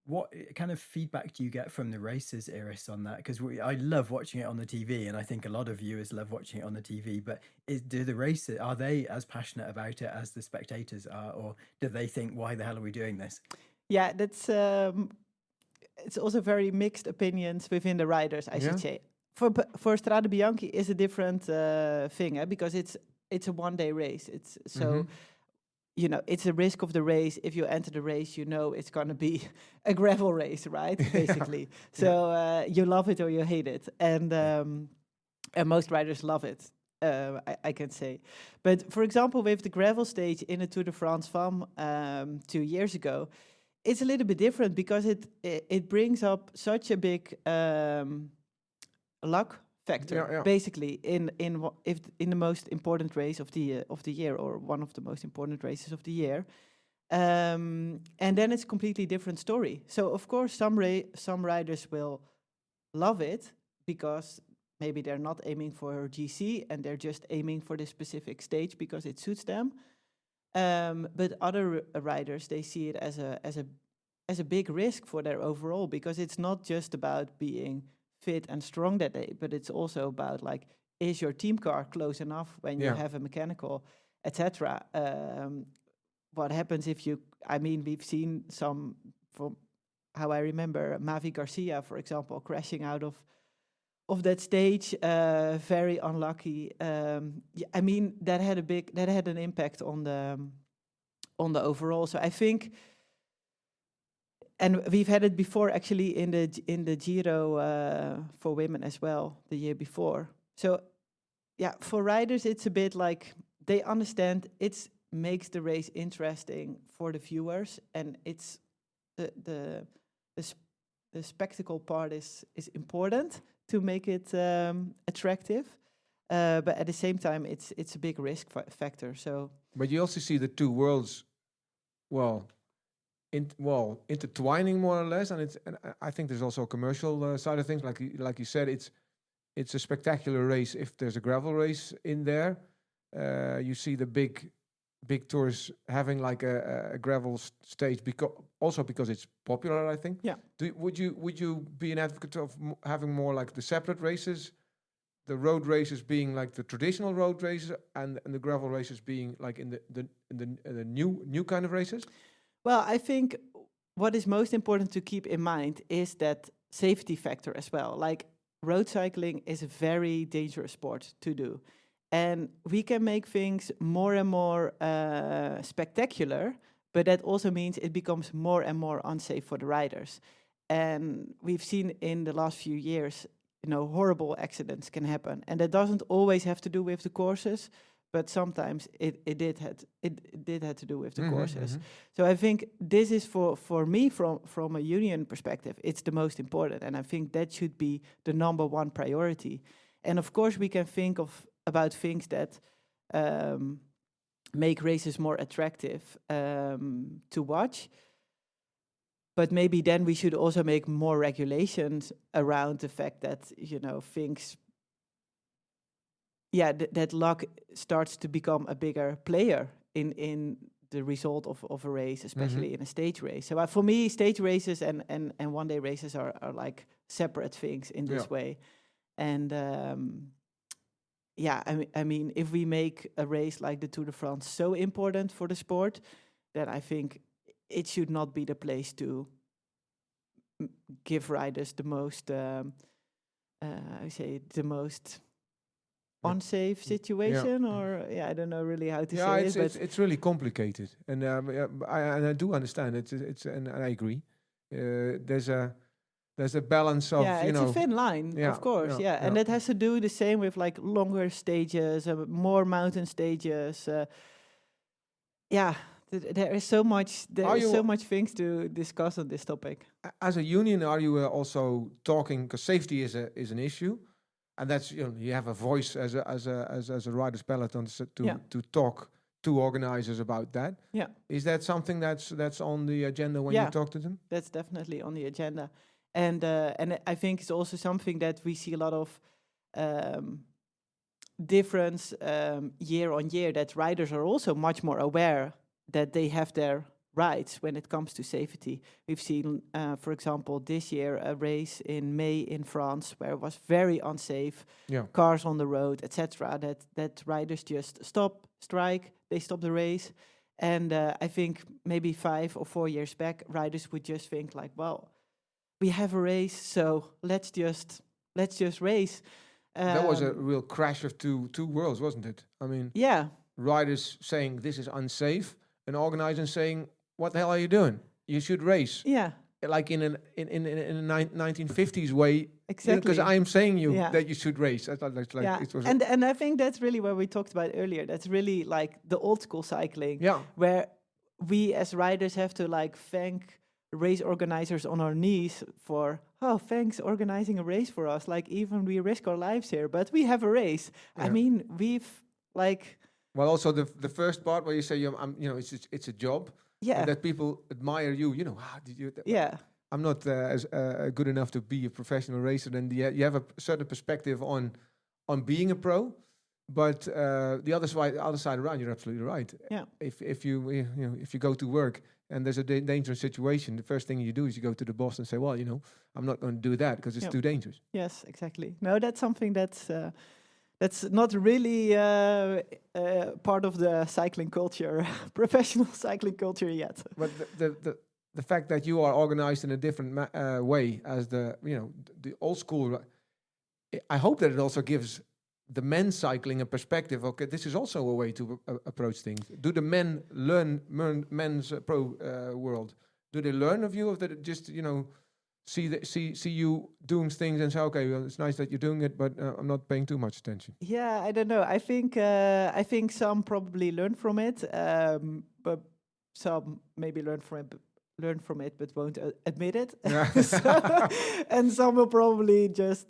What kind of feedback do you get from the races, Iris, on that? Because I love watching it on the TV, and I think a lot of viewers love watching it on the TV. But do the racers, are they as passionate about it as the spectators are, or do they think, why the hell are we doing this? Yeah, that's it's also very mixed opinions within the riders, I should say. For Strade Bianchi is a different thing, because it's a one-day race. It's so you know, it's a risk of the race. If you enter the race, you know it's going to be a gravel race, right? Basically. So you love it or you hate it. And most riders love it, I can say. But for example, with the gravel stage in the Tour de France Femme 2 years ago, it's a little bit different because it brings up such a big luck factor, basically in the most important race of the year, or one of the most important races of the year, and then it's a completely different story. So of course some riders will love it because maybe they're not aiming for GC and they're just aiming for this specific stage because it suits them. But other riders, they see it as a big risk for their overall, because it's not just about being fit and strong that day, but it's also about, like, is your team car close enough when you have a mechanical, etc. What happens if you? I mean, we've seen some, from how I remember, Mavi Garcia, for example, crashing out of that stage, very unlucky. I mean, that had an impact on the overall. So I think. And we've had it before, actually, in the Giro for women as well, the year before. So, yeah, for riders, it's a bit like they understand it makes the race interesting for the viewers, and it's the spectacle part is important to make it attractive. But at the same time, it's a big risk factor. So, but you also see the two worlds, intertwining more or less, and I think there's also a commercial side of things. Like you said, it's a spectacular race if there's a gravel race in there. You see the big tours having like a gravel stage because it's popular, I think. Yeah. Would you be an advocate of having more like the separate races, the road races being like the traditional road races, and the gravel races being like in the new kind of races? Well, I think what is most important to keep in mind is that safety factor as well. Like, road cycling is a very dangerous sport to do. And we can make things more and more spectacular, but that also means it becomes more and more unsafe for the riders. And we've seen in the last few years, horrible accidents can happen. And that doesn't always have to do with the courses, but sometimes it did have to do with the courses. So I think this is for me, from a union perspective, it's the most important, and I think that should be the number one priority. And of course, we can think about things that make races more attractive to watch. But maybe then we should also make more regulations around the fact that, things, that luck starts to become a bigger player in the result of a race, especially in a stage race. So for me, stage races and one-day races are like separate things in this way. And I mean, if we make a race like the Tour de France so important for the sport, then I think it should not be the place to give riders the most, unsafe situation, or I don't know really how to say it. But it's really complicated, and I do understand it. And I agree. There's a balance of it's a thin line, of course. And that has to do the same with like longer stages, more mountain stages. There is so much. So much things to discuss on this topic. As a union, are you also talking, because safety is an issue, and that's you have a voice as a riders peloton to talk to organizers about that. Yeah, is that something that's on the agenda when you talk to them? That's definitely on the agenda, and I think it's also something that we see a lot of difference year on year. That riders are also much more aware that they have their rights when it comes to safety. We've seen, for example, this year a race in May in France where it was very unsafe, Yeah. cars on the road, etc. That riders just strike, they stop the race. And I think maybe 5 or 4 years back, riders would just think like, well, we have a race, so let's just race. That was a real crash of two worlds, wasn't it? I mean, Yeah, riders saying this is unsafe, and organizers saying, "What the hell are you doing? You should race." yeah, Like in a 1950s way, exactly. Because I am saying Yeah. that you should race. I thought like yeah. it was. And I think that's really what we talked about earlier. That's really like the old school cycling, Yeah. where we as riders have to like thank race organizers on our knees for, oh, thanks organizing a race for us. Like even we risk our lives here, but we have a race. I Yeah. mean, we've like, Well, also the first part where you say it's a job, yeah, and that people admire you. Did you? yeah, I'm not as good enough to be a professional racer, and you have a certain perspective on being a pro. But the other side around, you're absolutely right. yeah, If you go to work and there's a dangerous situation, the first thing you do is you go to the boss and say, well, I'm not going to do that because it's Yep. too dangerous. yes, exactly. No, that's something that's not really part of the cycling culture, professional cycling culture yet. But the fact that you are organized in a different way as the old school, I hope that it also gives the men cycling a perspective. Okay, this is also a way to approach things. Do the men learn men's pro world? Do they learn of you, or that just see you doing things and say, okay, well, it's nice that you're doing it, but I'm not paying too much attention. Yeah, I don't know. I think some probably learn from it, but some maybe learn from it, but won't admit it. Yeah. And some will probably just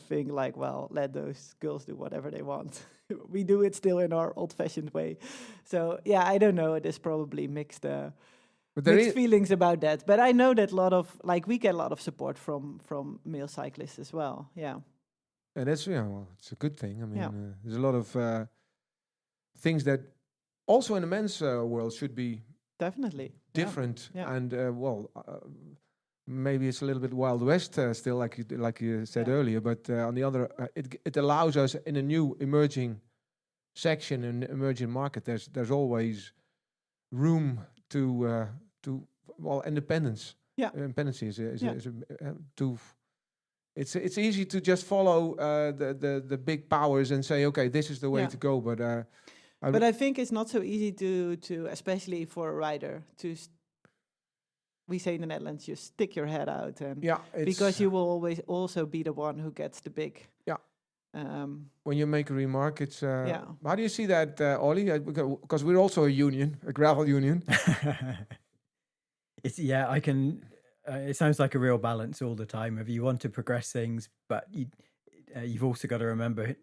think like, well, let those girls do whatever they want. We do it still in our old-fashioned way. So yeah, I don't know. There's probably mixed feelings about that. But I know that we get a lot of support from male cyclists as well. Yeah. And that's it's a good thing. I mean, Yeah. there's a lot of things that also in the men's world should be Definitely. different. Yeah. And maybe it's a little bit Wild West still, like you said earlier. But on the other, it allows us in a new emerging section, an emerging market. There's always room to independence. Yeah. Independency is it's easy to just follow the big powers and say, okay, this is the way to go. But but I think it's not so easy to especially for a rider we say in the Netherlands, you stick your head out, and because you will always also be the one who gets the big. Yeah. When you make a remark, it's how do you see that, Olly? Because we're also a union, a gravel union. I can. It sounds like a real balance all the time. If you want to progress things, but you've also got to remember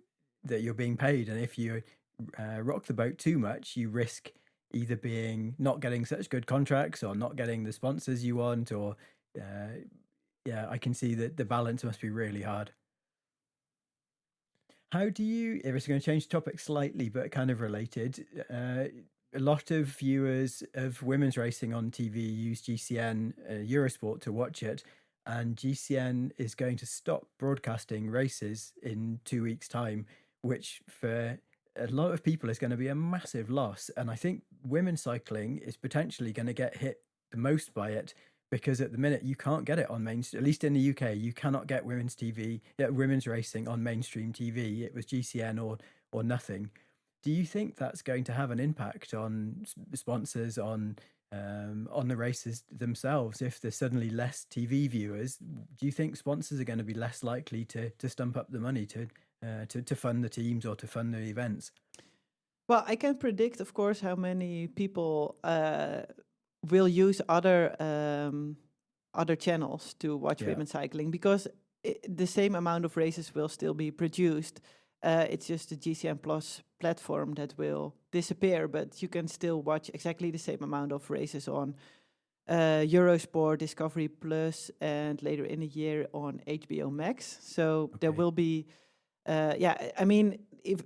that you're being paid, and if you rock the boat too much, you risk either not getting such good contracts or not getting the sponsors you want, or I can see that the balance must be really hard. How do you, if it's going to change topic slightly, but kind of related, a lot of viewers of women's racing on TV use GCN Eurosport to watch it, and GCN is going to stop broadcasting races in 2 weeks' time, which for a lot of people is going to be a massive loss. And I think women's cycling is potentially going to get hit the most by it, because at the minute you can't get it on at least in the UK, you cannot get women's racing on mainstream TV. It was GCN or nothing. Do you think that's going to have an impact on sponsors, on the races themselves? If there's suddenly less TV viewers, do you think sponsors are going to be less likely to stump up the money to fund the teams or to fund the events? Well, I can predict, of course, how many people will use other channels to watch women's cycling, because the same amount of races will still be produced. It's just the GCN Plus platform that will disappear, but you can still watch exactly the same amount of races on Eurosport, Discovery Plus, and later in the year on HBO Max. So there will be, I mean, if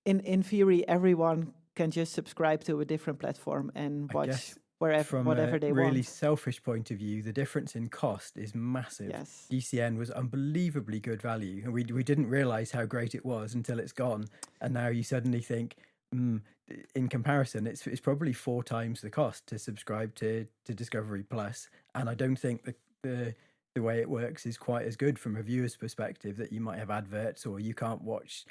in theory everyone can just subscribe to a different platform and I watch guess whatever from a they really want. selfish point of view, the difference in cost is massive. Yes. GCN was unbelievably good value, and we didn't realize how great it was until it's gone. And now you suddenly think, in comparison, it's probably 4 times the cost to subscribe to Discovery Plus. And I don't think the way it works is quite as good from a viewer's perspective, that you might have adverts or you can't watch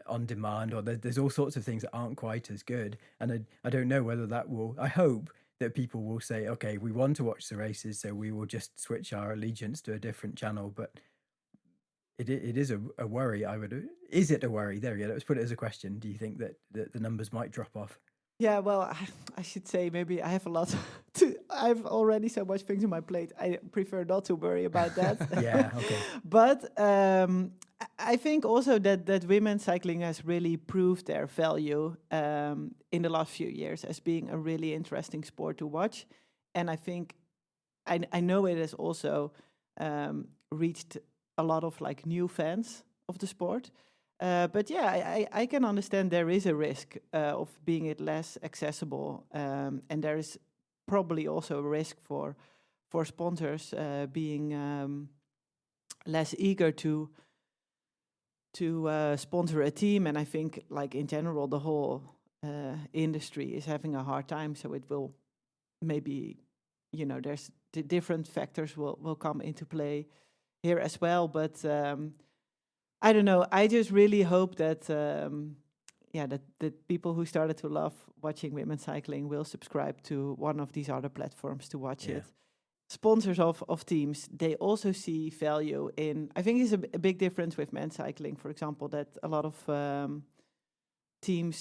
on demand, or there's all sorts of things that aren't quite as good. And I don't know whether that will, I hope that people will say, okay, we want to watch the races, so we will just switch our allegiance to a different channel. But it is a worry. Is it a worry? There we go. Let's put it as a question. Do you think that the numbers might drop off? Yeah, well, I should say maybe I have a lot I've already so much things on my plate. I prefer not to worry about that. Yeah, okay. But I think also that women's cycling has really proved their value in the last few years as being a really interesting sport to watch. And I think, I know it has also reached a lot of like new fans of the sport. But yeah, I can understand there is a risk of being it less accessible, and there is probably also a risk for sponsors being less eager to sponsor a team. And I think, like in general, the whole industry is having a hard time. So it will maybe, there's the different factors will come into play here as well, but. I don't know. I just really hope that, that people who started to love watching women's cycling will subscribe to one of these other platforms to watch it. Sponsors of teams, they also see value in. I think it's a big difference with men's cycling, for example, that a lot of team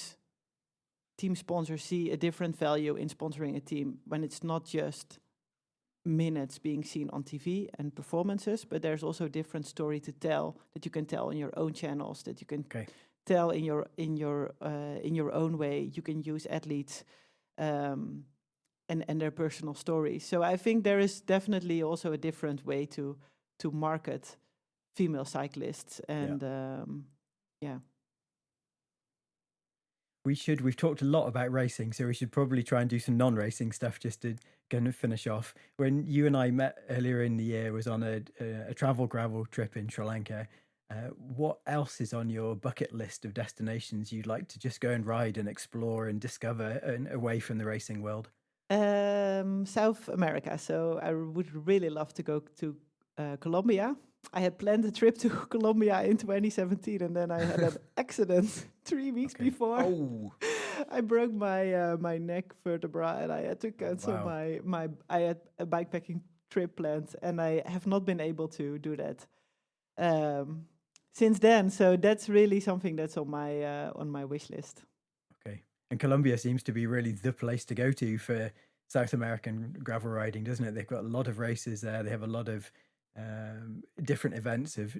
sponsors see a different value in sponsoring a team when it's not just minutes being seen on TV and performances, but there's also a different story to tell that you can tell in your own channels, that you can tell in your own way. You can use athletes and their personal stories. So I think there is definitely also a different way to market female cyclists, and We've talked a lot about racing, so we should probably try and do some non-racing stuff just to kind of finish off. When you and I met earlier in the year was on a travel gravel trip in Sri Lanka. What else is on your bucket list of destinations you'd like to just go and ride and explore and discover away from the racing world? South America. So I would really love to go to Colombia. I had planned a trip to Colombia in 2017, and then I had an accident 3 weeks before. Oh. I broke my neck vertebra, and I had to cancel my I had a bikepacking trip planned, and I have not been able to do that since then. So that's really something that's on my wish list. Okay, and Colombia seems to be really the place to go to for South American gravel riding, doesn't it? They've got a lot of races there. They have a lot of different events of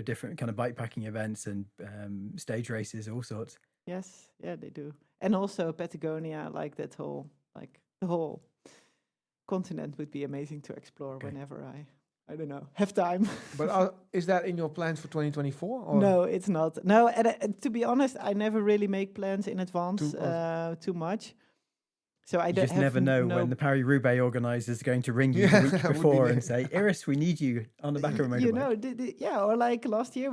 different kind of bikepacking events and stage races, all sorts. Yes, yeah, they do. And also Patagonia, like the whole continent would be amazing to explore whenever I don't know, have time. But is that in your plans for 2024? Or? No, it's not. No, and to be honest, I never really make plans in advance too much. So I just never know when the Paris-Roubaix organisers are going to ring you the week before and say, Iris, we need you on the back of a motorbike. Or like last year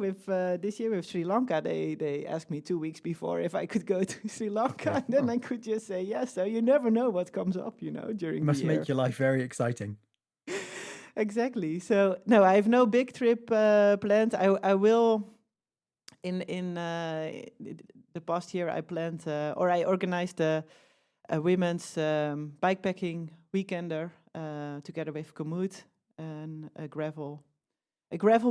this year with Sri Lanka, they asked me 2 weeks before if I could go to Sri Lanka, and then I could just say yes. So you never know what comes up, during the year. Must make your life very exciting. Exactly. So no, I have no big trip planned. I will. In the past year, I planned I organized a women's bikepacking weekender together with Komoot and a gravel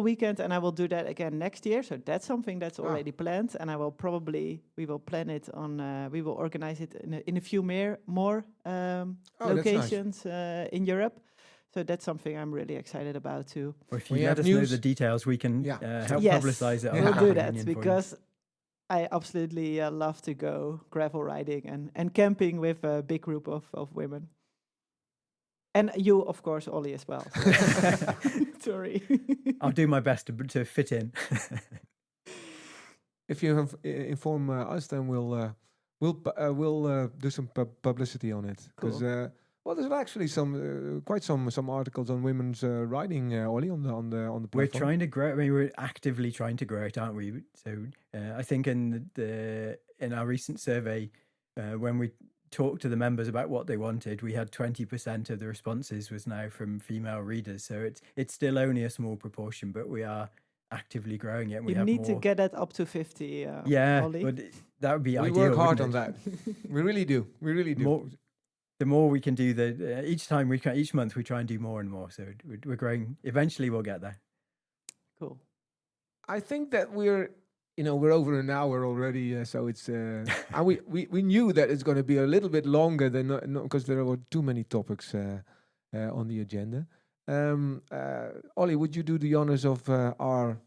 weekend, and I will do that again next year. So that's something that's already planned, and we will plan it on. We will organize it in a few more locations in Europe. So that's something I'm really excited about too. Or if you let us know the details, we can help publicize it. We'll do that because I absolutely love to go gravel riding and camping with a big group of women. And you, of course, Olly, as well. Sorry. I'll do my best to fit in. If you inform us, then we'll We'll do some publicity on it because there's actually quite some articles on women's riding, Ollie, on the platform. We're trying to grow. I mean, we're actively trying to grow it, aren't we? So I think in our recent survey, when we talked to the members about what they wanted, we had 20% of the responses was now from female readers. So it's still only a small proportion, but we are actively growing it. And you need to get that up to 50. Ollie. But that would be ideal. We work hard on that. We really do. We really do. The more we can do, each month we try and do more and more. So we're growing. Eventually, we'll get there. Cool. I think that we're over an hour already. So it's and we knew that it's going to be a little bit longer than because there were too many topics on the agenda. Ollie, would you do the honors of our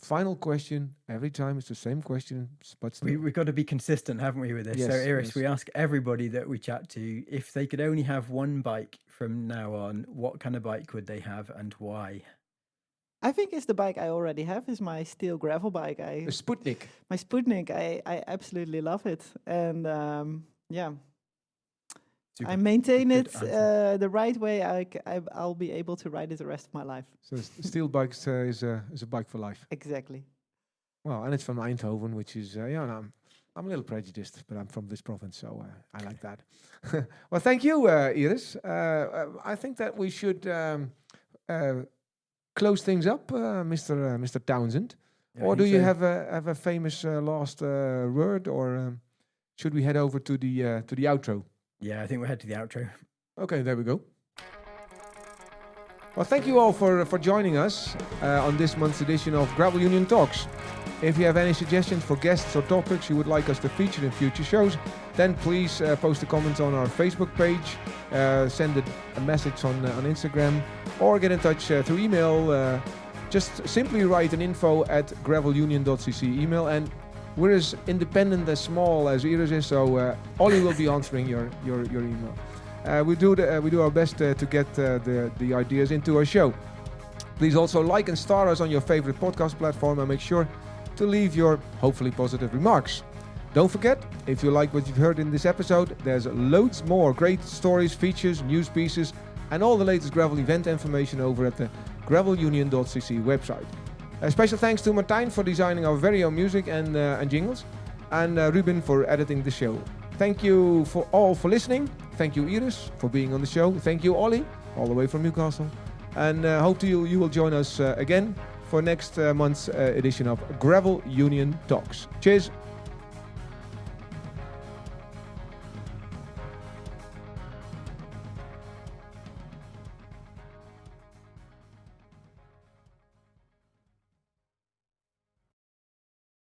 final question? Every time it's the same question, but we've got to be consistent, haven't we, with this? Yes, so Iris, yes. We ask everybody that we chat to, if they could only have one bike from now on, what kind of bike would they have and why? I think it's the bike I already have, is my steel gravel bike. A Sputnik. My Sputnik, I absolutely love it. And I maintain it the right way. I'll be able to ride it the rest of my life. So steel bikes is a bike for life. Exactly. Well, and it's from Eindhoven, which is I'm a little prejudiced, but I'm from this province, so I like that. Well, thank you, Iris. I think that we should close things up, Mr. Townsend. Yeah, or do you have a famous last word, or should we head over to the outro? Yeah, I think we'll head to the outro. Okay, there we go. Well, thank you all for joining us on this month's edition of Gravel Union Talks. If you have any suggestions for guests or topics you would like us to feature in future shows, then please post a comment on our Facebook page, send a message on Instagram, or get in touch through email. Just simply write an info@gravelunion.cc email, and we're as independent, as small as Iris is, so Ollie will be answering your email. We do our best to get the ideas into our show. Please also like and star us on your favorite podcast platform, and make sure to leave your hopefully positive remarks. Don't forget, if you like what you've heard in this episode, there's loads more great stories, features, news pieces, and all the latest gravel event information over at the gravelunion.cc website. A special thanks to Martijn for designing our very own music and jingles, and Ruben for editing the show. Thank you for listening. Thank you, Iris, for being on the show. Thank you, Ollie, all the way from Newcastle. And hope you will join us again for next month's edition of Gravel Union Talks. Cheers.